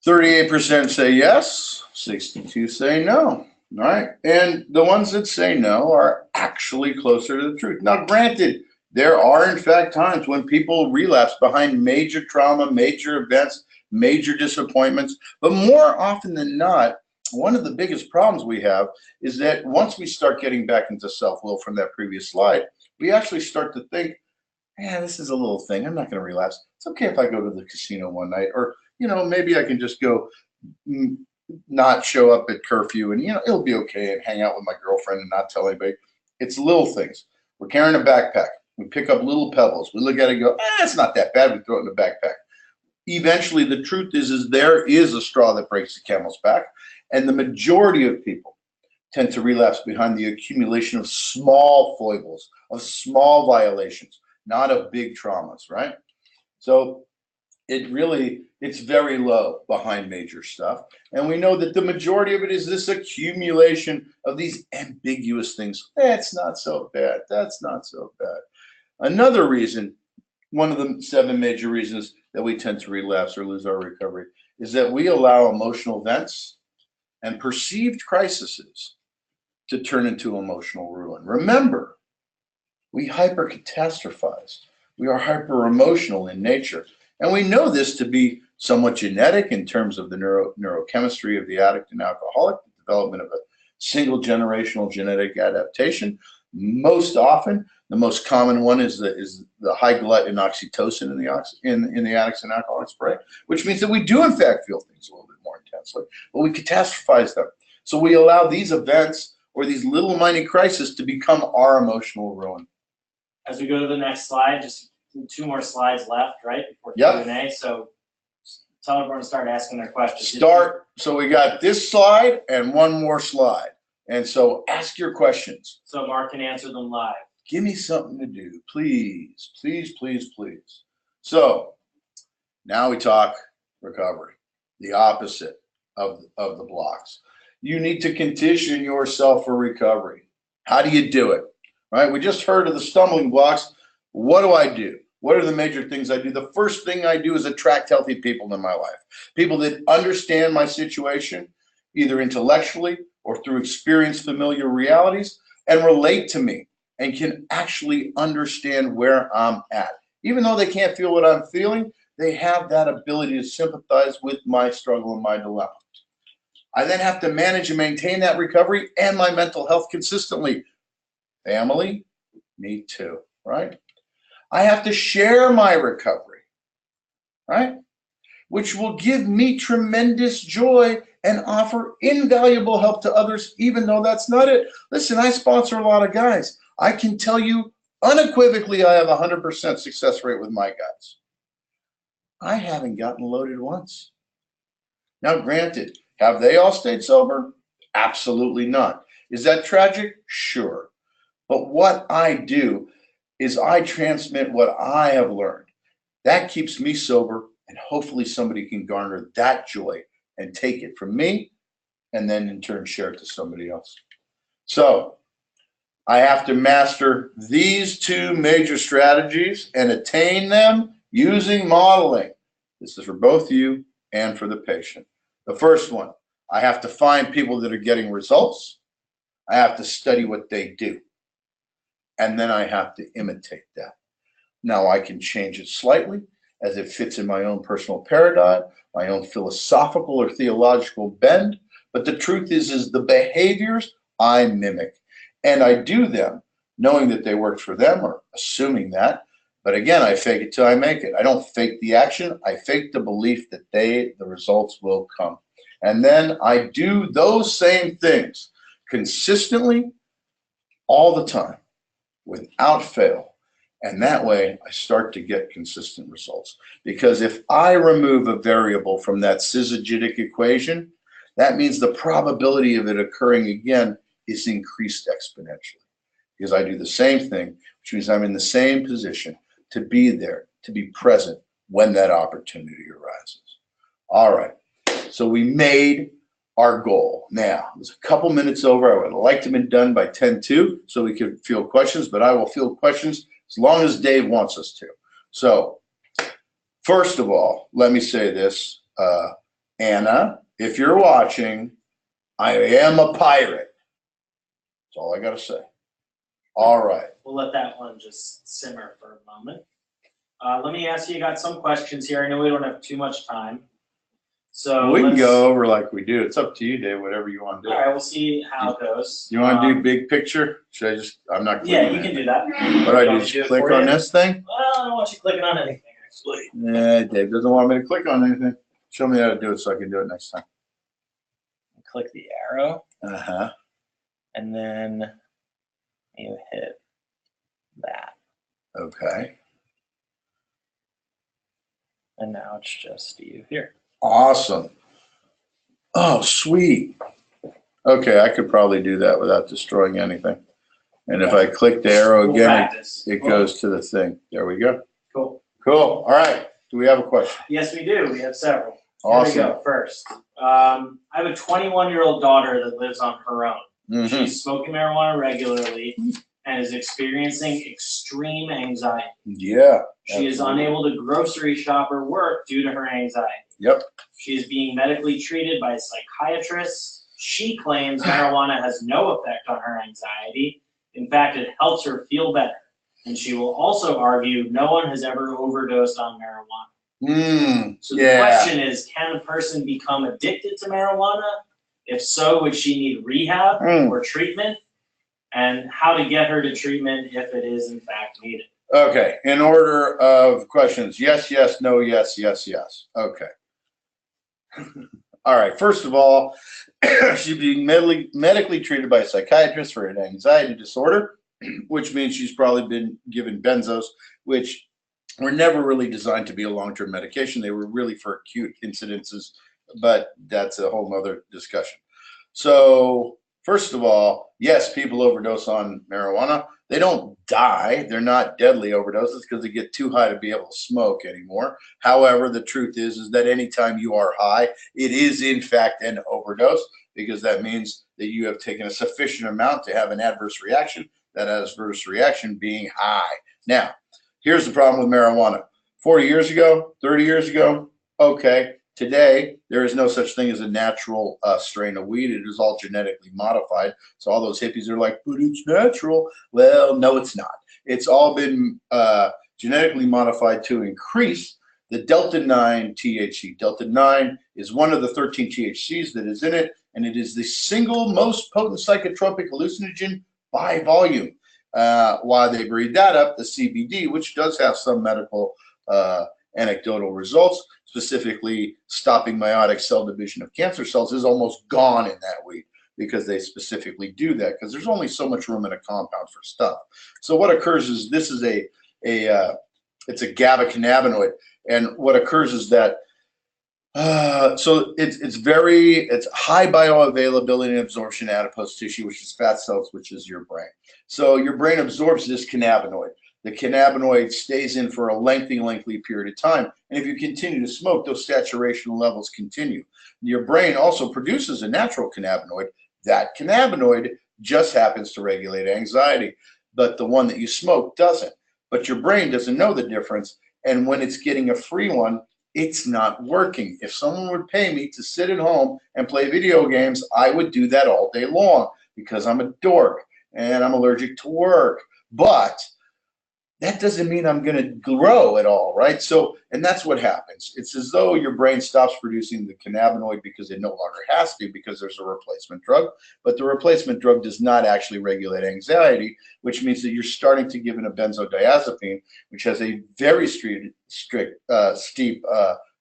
38% say yes, 62 say no. All right. And the ones that say no are actually closer to the truth. Now, granted, there are, in fact, times when people relapse behind major trauma, major events, major disappointments. But more often than not, one of the biggest problems we have is that once we start getting back into self-will from that previous slide, we actually start to think, yeah, this is a little thing. I'm not going to relapse. It's okay if I go to the casino one night, or, maybe I can just go not show up at curfew and, it'll be okay, and hang out with my girlfriend and not tell anybody. It's little things. We're carrying a backpack. We pick up little pebbles. We look at it and go, it's not that bad. We throw it in the backpack. Eventually, the truth is there is a straw that breaks the camel's back. And the majority of people tend to relapse behind the accumulation of small foibles, of small violations, not of big traumas, right? So it's very low behind major stuff. And we know that the majority of it is this accumulation of these ambiguous things. That's not so bad. That's not so bad. Another reason, one of the 7 major reasons that we tend to relapse or lose our recovery, is that we allow emotional events and perceived crises to turn into emotional ruin. Remember, we hyper-catastrophize. We are hyper-emotional in nature. And we know this to be somewhat genetic in terms of the neurochemistry of the addict and alcoholic, the development of a single generational genetic adaptation. Most often, the most common one is the high glut in oxytocin in the addicts and alcoholics brain, which means that we do in fact feel things a little bit more intensely, but we catastrophize them. So we allow these events or these little minor crises to become our emotional ruin. As we go to the next slide, just 2 more slides left, right? Before Yep. Q&A. So tell everyone to start asking their questions. So we got this slide and one more slide. And so ask your questions. So Mark can answer them live. Give me something to do, please, please, please, please. So now we talk recovery, the opposite of the blocks. You need to condition yourself for recovery. How do you do it? Right? We just heard of the stumbling blocks. What do? What are the major things I do? The first thing I do is attract healthy people in my life. People that understand my situation, either intellectually or through experienced familiar realities, and relate to me and can actually understand where I'm at. Even though they can't feel what I'm feeling, they have that ability to sympathize with my struggle and my dilemma. I then have to manage and maintain that recovery and my mental health consistently. Family, me too, right? I have to share my recovery, right? Which will give me tremendous joy and offer invaluable help to others, even though that's not it. Listen, I sponsor a lot of guys. I can tell you unequivocally I have a 100% success rate with my guys. I haven't gotten loaded once. Now, granted, have they all stayed sober? Absolutely not. Is that tragic? Sure. But what I do is I transmit what I have learned. That keeps me sober, and hopefully somebody can garner that joy and take it from me and then in turn share it to somebody else. So I have to master these 2 major strategies and attain them using modeling. This is for both you and for the patient. The first one, I have to find people that are getting results. I have to study what they do. And then I have to imitate that. Now I can change it slightly as it fits in my own personal paradigm, my own philosophical or theological bend. But the truth is the behaviors I mimic. And I do them knowing that they worked for them or assuming that. But again, I fake it till I make it. I don't fake the action. I fake the belief that the results will come. And then I do those same things consistently all the time, without fail. And that way I start to get consistent results. Because if I remove a variable from that syzygitic equation, that means the probability of it occurring again is increased exponentially. Because I do the same thing, which means I'm in the same position to be there, to be present when that opportunity arises. All right, so we made our goal. Now, it's a couple minutes over. I would have liked to have been done by 10:02 so we could field questions, but I will field questions as long as Dave wants us to. So, first of all, let me say this. Anna, if you're watching, I am a pirate. That's all I got to say. All right. We'll let that one just simmer for a moment. Let me ask you, I got some questions here. I know we don't have too much time. So we can go over like we do. It's up to you, Dave, whatever you want to do. All right, we'll see how it goes. You want to do big picture? Should I just, I'm not clicking. Yeah, you can do that. What do I do? Just click on this thing? Well, I don't want you clicking on anything, actually. Yeah, Dave doesn't want me to click on anything. Show me how to do it so I can do it next time. Click the arrow. Uh-huh. And then you hit that. Okay. And now it's just you here. Awesome. Oh, sweet. Okay, I could probably do that without destroying anything. And if I click the arrow again, it goes to the thing. There we go. Cool. Cool. All right. Do we have a question? Yes, we do. We have several. Awesome. Here we go. First, I have a 21-year-old daughter that lives on her own. Mm-hmm. She's smoking marijuana regularly and is experiencing extreme anxiety. Yeah. She is unable to grocery shop or work due to her anxiety. Yep. She is being medically treated by a psychiatrist. She claims marijuana has no effect on her anxiety. In fact, it helps her feel better. And she will also argue no one has ever overdosed on marijuana. So the question is, can a person become addicted to marijuana? If so, would she need rehab or treatment? And how to get her to treatment if it is in fact needed? Okay, in order of questions, yes, yes, no, yes, yes, yes. Okay. All right, first of all, she's being medically treated by a psychiatrist for an anxiety disorder, which means she's probably been given benzos, which were never really designed to be a long-term medication. They were really for acute incidences, but that's a whole nother discussion. So first of all, yes, people overdose on marijuana. They don't die. They're not deadly overdoses because they get too high to be able to smoke anymore. However, the truth is that anytime you are high, it is in fact an overdose, because that means that you have taken a sufficient amount to have an adverse reaction, that adverse reaction being high. Now, here's the problem with marijuana. 40 years ago, 30 years ago, okay. Today, there is no such thing as a natural strain of weed. It is all genetically modified. So all those hippies are like, but it's natural. Well, no, it's not. It's all been genetically modified to increase the delta-9 THC. Delta-9 is one of the 13 THCs that is in it, and it is the single most potent psychotropic hallucinogen by volume. While they breed that up, the CBD, which does have some medical anecdotal results, specifically stopping meiotic cell division of cancer cells, is almost gone in that weed, because they specifically do that, because there's only so much room in a compound for stuff. So what occurs is this is it's a GABA cannabinoid, and what occurs is that so it's high bioavailability and absorption adipose tissue, which is fat cells, which is your brain. So your brain absorbs this cannabinoid. The cannabinoid stays in for a lengthy period of time. And if you continue to smoke, those saturation levels continue. Your brain also produces a natural cannabinoid. That cannabinoid just happens to regulate anxiety, but the one that you smoke doesn't. But your brain doesn't know the difference. And when it's getting a free one, it's not working. If someone would pay me to sit at home and play video games, I would do that all day long, because I'm a dork and I'm allergic to work. But that doesn't mean I'm going to grow at all, right? So, and that's what happens. It's as though your brain stops producing the cannabinoid because it no longer has to, because there's a replacement drug. But the replacement drug does not actually regulate anxiety, which means that you're starting to give in a benzodiazepine, which has a very steep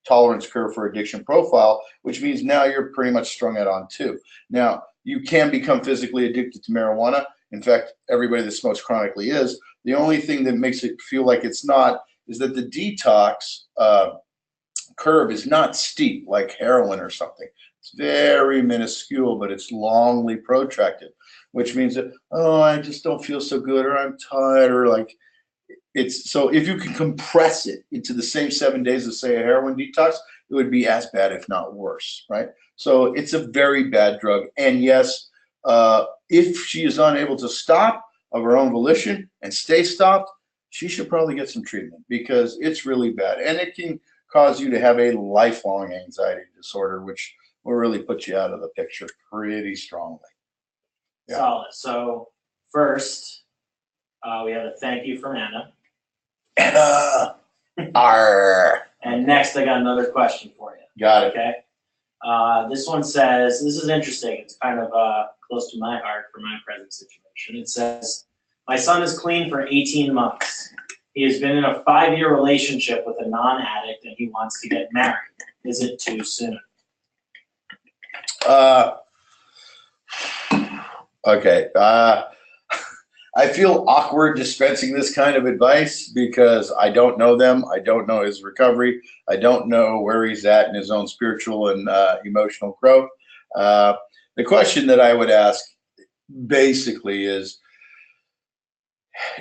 tolerance curve for addiction profile, which means now you're pretty much strung out on two. Now, you can become physically addicted to marijuana. In fact, everybody that smokes chronically is. The only thing that makes it feel like it's not is that the detox curve is not steep like heroin or something. It's very minuscule, but it's longly protracted, which means that, oh, I just don't feel so good, or I'm tired, or like it's so if you can compress it into the same 7 days as say a heroin detox, it would be as bad, if not worse, right? So it's a very bad drug. And yes, if she is unable to stop of her own volition and stay stopped, she should probably get some treatment because it's really bad. And it can cause you to have a lifelong anxiety disorder, which will really put you out of the picture pretty strongly. Yeah. Solid. So first, we have a thank you from Anna. Anna, arr. And next, I got another question for you. Got it. Okay. This one says, this is interesting. It's kind of close to my heart for my present situation. It says, my son is clean for 18 months. He has been in a 5-year relationship with a non-addict and he wants to get married. Is it too soon? Okay. I feel awkward dispensing this kind of advice because I don't know them. I don't know his recovery. I don't know where he's at in his own spiritual and emotional growth. The question that I would ask basically is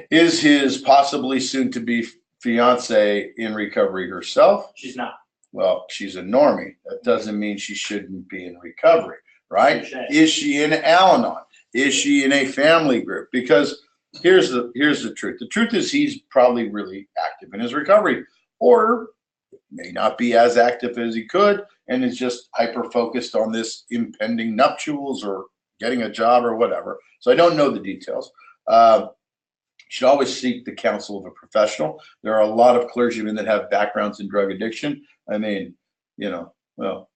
his possibly soon-to-be fiance in recovery herself? She's not. Well, she's a normie. That doesn't mean she shouldn't be in recovery, right? Is she in Al-Anon? Is she in a family group? Because here's the truth. The truth is he's probably really active in his recovery, or may not be as active as he could, and is just hyper-focused on this impending nuptials or getting a job or whatever. So I don't know the details. You should always seek the counsel of a professional. There are a lot of clergymen that have backgrounds in drug addiction. I mean, you know, well,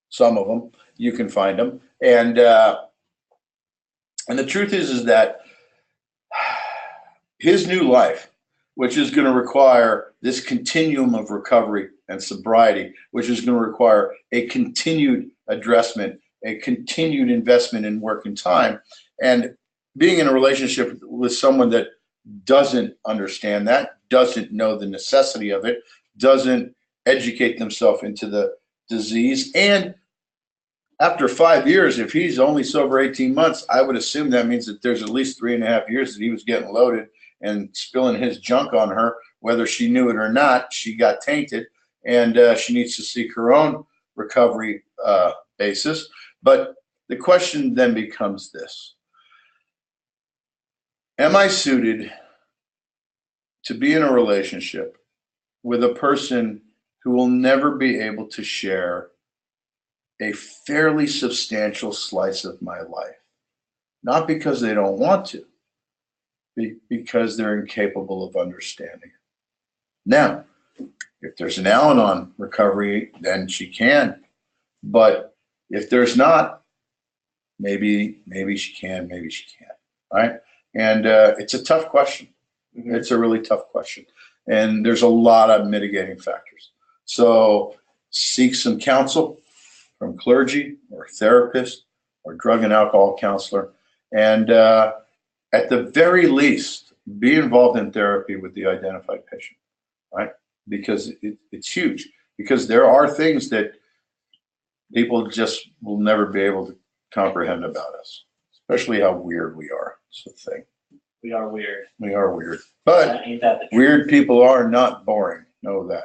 some of them, you can find them. And the truth is that his new life, which is going to require this continuum of recovery and sobriety, which is going to require a continued addressment, a continued investment in work and time, and being in a relationship with someone that doesn't understand that, doesn't know the necessity of it, doesn't educate themselves into the disease. And after 5 years, if he's only sober 18 months, I would assume that means that there's at least 3.5 years that he was getting loaded and spilling his junk on her, whether she knew it or not. She got tainted, and she needs to seek her own recovery basis. But the question then becomes this. Am I suited to be in a relationship with a person who will never be able to share a fairly substantial slice of my life? Not because they don't want to, because they're incapable of understanding it. Now, if there's an Al-Anon recovery, then she can. But if there's not, maybe she can, maybe she can't, right? And it's a tough question. Mm-hmm. It's a really tough question. And there's a lot of mitigating factors. So seek some counsel from clergy or therapist or drug and alcohol counselor. And at the very least, be involved in therapy with the identified patient, right? Because it's huge. Because there are things that people just will never be able to comprehend about us, especially how weird we are. It's the thing. We are weird. We are weird. But ain't that the truth? Weird people are not boring. Know that.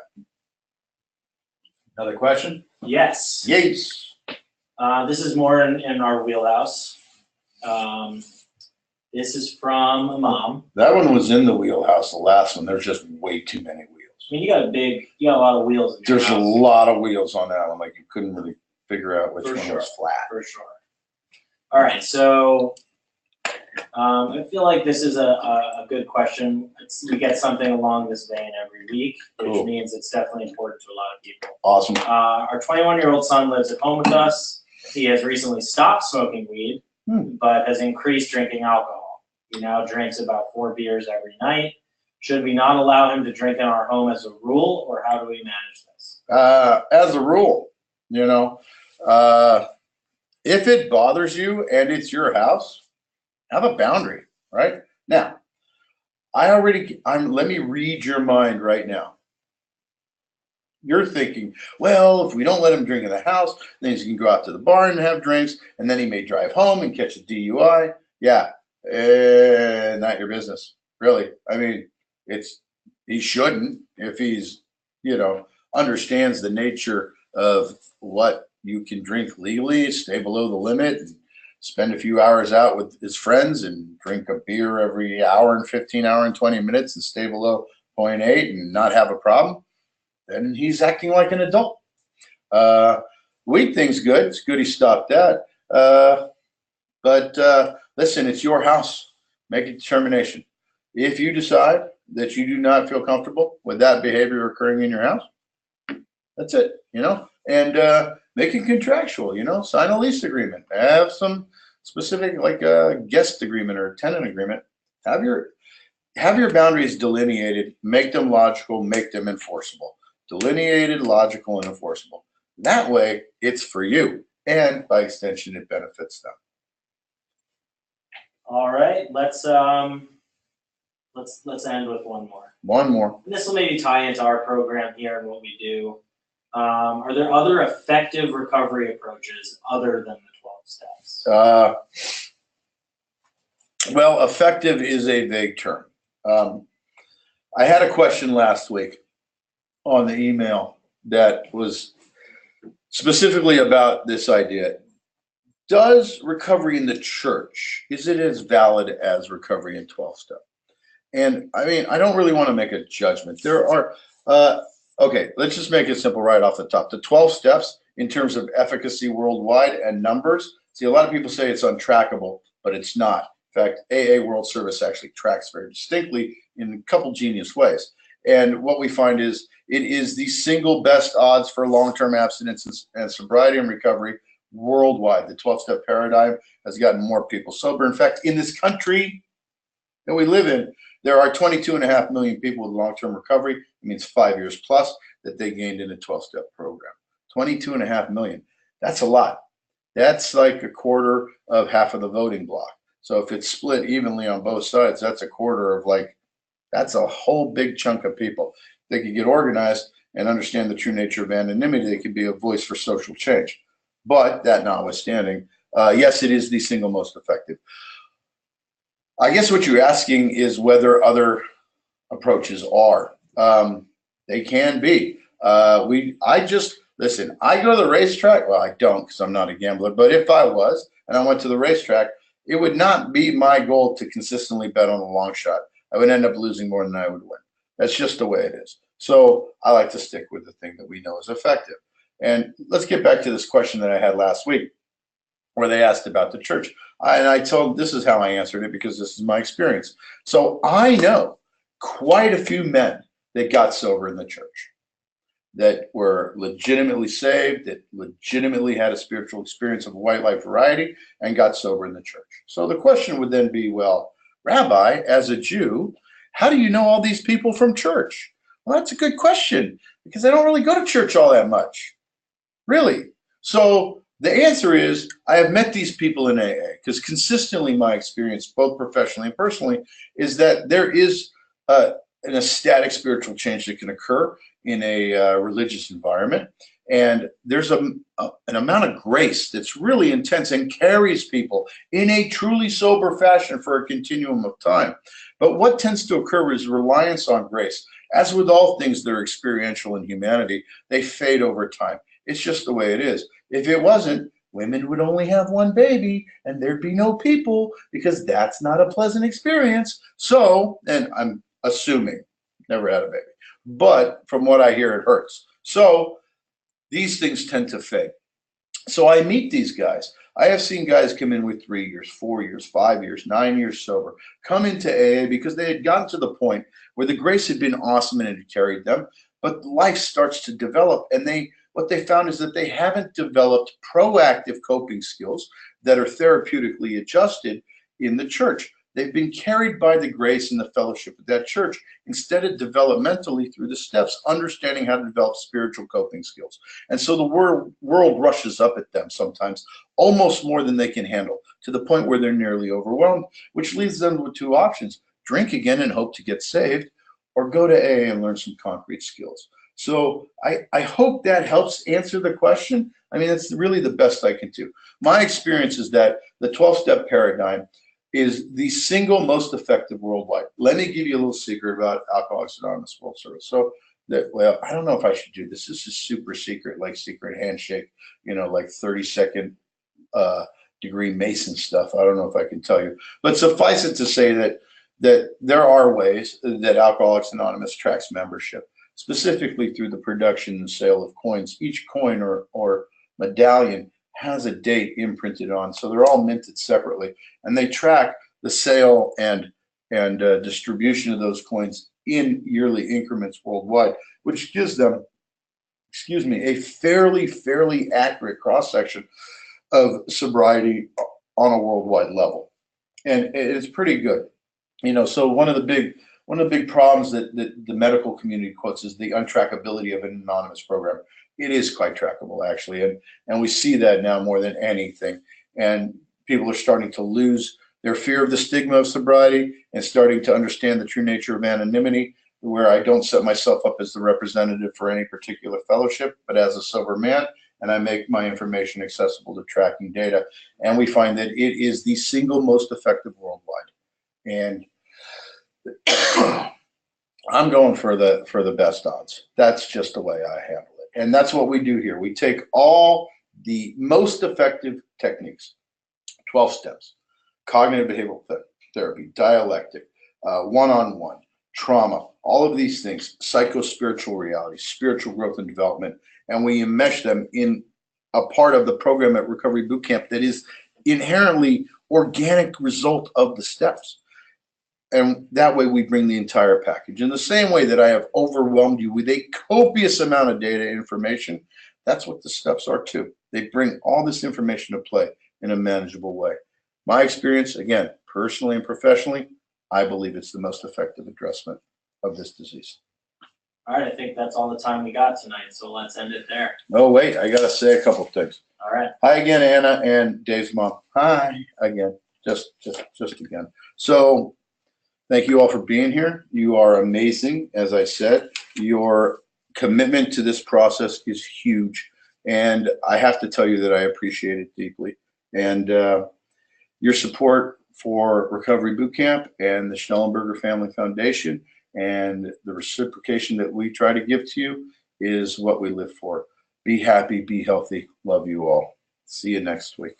Another question? Yes. Yes. This is more in our wheelhouse. This is from a mom. That one was in the wheelhouse, the last one. There's just way too many wheels. I mean, you got a lot of wheels in your There's house. a lot of wheels on that one. Like you couldn't really figure out which For one sure. was flat. For sure. All right, so I feel like this is a good question. We get something along this vein every week, which Cool. means it's definitely important to a lot of people. Awesome. Our 21-year-old son lives at home with us. He has recently stopped smoking weed, but has increased drinking alcohol. He now drinks about 4 beers every night. Should we not allow him to drink in our home as a rule, or how do we manage this? As a rule, you know, if it bothers you and it's your house, have a boundary, right? Now, let me read your mind right now. You're thinking, well, if we don't let him drink in the house, then he's going to go out to the bar and have drinks, and then he may drive home and catch a DUI. Yeah, not your business, really. I mean, he shouldn't if he's, understands the nature of what you can drink legally, stay below the limit, and spend a few hours out with his friends and drink a beer every hour and 15 hour and 20 minutes and stay below 0.8 and not have a problem. Then he's acting like an adult. Weed thing's good. It's good he stopped that. But listen, it's your house. Make a determination. If you decide that you do not feel comfortable with that behavior occurring in your house, that's it, and make it contractual, sign a lease agreement, have some specific, like a guest agreement or a tenant agreement. Have your boundaries delineated, make them logical, make them enforceable. Delineated, logical, and enforceable. That way, it's for you, and by extension, it benefits them. All right, let's end with one more. One more. And this will maybe tie into our program here and what we do. Are there other effective recovery approaches other than the 12 steps? Well, effective is a vague term. I had a question last week on the email that was specifically about this idea. Does recovery in the church, is it as valid as recovery in 12-step? And I mean, I don't really want to make a judgment. There are, okay, let's just make it simple right off the top. The 12 steps in terms of efficacy worldwide and numbers, see, a lot of people say it's untrackable, but it's not. In fact, AA World Service actually tracks very distinctly in a couple genius ways. And what we find is it is the single best odds for long-term abstinence and sobriety and recovery worldwide. The 12-step paradigm has gotten more people sober. In fact, in this country that we live in, there are 22.5 million people with long-term recovery. It means 5 years plus that they gained in a 12-step program. 22.5 million. That's a lot. That's like a quarter of half of the voting block. So if it's split evenly on both sides, that's a quarter of that's a whole big chunk of people. They could get organized and understand the true nature of anonymity. They could be a voice for social change. But that notwithstanding, yes, it is the single most effective. I guess what you're asking is whether other approaches are. They can be. Listen, I go to the racetrack. Well, I don't because I'm not a gambler. But if I was and I went to the racetrack, it would not be my goal to consistently bet on the long shot. I would end up losing more than I would win. That's just the way it is. So I like to stick with the thing that we know is effective. And let's get back to this question that I had last week where they asked about the church. I told, this is how I answered it because this is my experience. So I know quite a few men that got sober in the church, that were legitimately saved, that legitimately had a spiritual experience of a white light variety and got sober in the church. So the question would then be, well, Rabbi, as a Jew, how do you know all these people from church? Well, that's a good question because I don't really go to church all that much, really. So the answer is I have met these people in AA because consistently my experience, both professionally and personally, is that there is an ecstatic spiritual change that can occur in a religious environment. And there's an amount of grace that's really intense and carries people in a truly sober fashion for a continuum of time. But what tends to occur is reliance on grace. As with all things that are experiential in humanity, they fade over time. It's just the way it is. If it wasn't, women would only have one baby and there'd be no people because that's not a pleasant experience. So, and I'm assuming, never had a baby, but from what I hear, it hurts. So these things tend to fade. So I meet these guys. I have seen guys come in with 3 years, 4 years, 5 years, 9 years sober, come into AA because they had gotten to the point where the grace had been awesome and it had carried them, but life starts to develop. And what they found is that they haven't developed proactive coping skills that are therapeutically adjusted in the church. They've been carried by the grace and the fellowship of that church instead of developmentally through the steps, understanding how to develop spiritual coping skills. And so the world rushes up at them sometimes, almost more than they can handle, to the point where they're nearly overwhelmed, which leaves them with two options. drink again and hope to get saved, or go to AA and learn some concrete skills. So I hope that helps answer the question. I mean, that's really the best I can do. My experience is that the 12-step paradigm is the single most effective worldwide. Let me give you a little secret about Alcoholics Anonymous World Service. So that, well, I don't know if I should do this. This is super secret, like secret handshake, you know, like 30-second degree Mason stuff. I don't know if I can tell you, but suffice it to say that there are ways that Alcoholics Anonymous tracks membership, specifically through the production and sale of coins. Each coin or medallion has a date imprinted on, so they're all minted separately, and they track the sale and distribution of those coins in yearly increments worldwide, which gives them, excuse me, a fairly accurate cross section of sobriety on a worldwide level, and it's pretty good. You know, so one of the big problems that the medical community quotes is the untrackability of an anonymous program. It is quite trackable, actually, and we see that now more than anything. And people are starting to lose their fear of the stigma of sobriety and starting to understand the true nature of anonymity, where I don't set myself up as the representative for any particular fellowship, but as a sober man, and I make my information accessible to tracking data. And we find that it is the single most effective worldwide. And I'm going for the best odds. That's just the way I handle it. And that's what we do here. We take all the most effective techniques, 12 steps, cognitive behavioral therapy, dialectic, one-on-one, trauma, all of these things, psycho-spiritual reality, spiritual growth and development, and we enmesh them in a part of the program at Recovery Bootcamp that is inherently organic result of the steps. And that way we bring the entire package. In the same way that I have overwhelmed you with a copious amount of data information, that's what the steps are too. They bring all this information to play in a manageable way. My experience, again, personally and professionally, I believe it's the most effective addressment of this disease. All right, I think that's all the time we got tonight, so let's end it there. Oh, wait, I got to say a couple of things. All right. Hi again, Anna and Dave's mom. Hi again, just again. So thank you all for being here. You are amazing. As I said, your commitment to this process is huge. And I have to tell you that I appreciate it deeply. And your support for Recovery Bootcamp and the Schnellenberger Family Foundation and the reciprocation that we try to give to you is what we live for. Be happy, be healthy. Love you all. See you next week.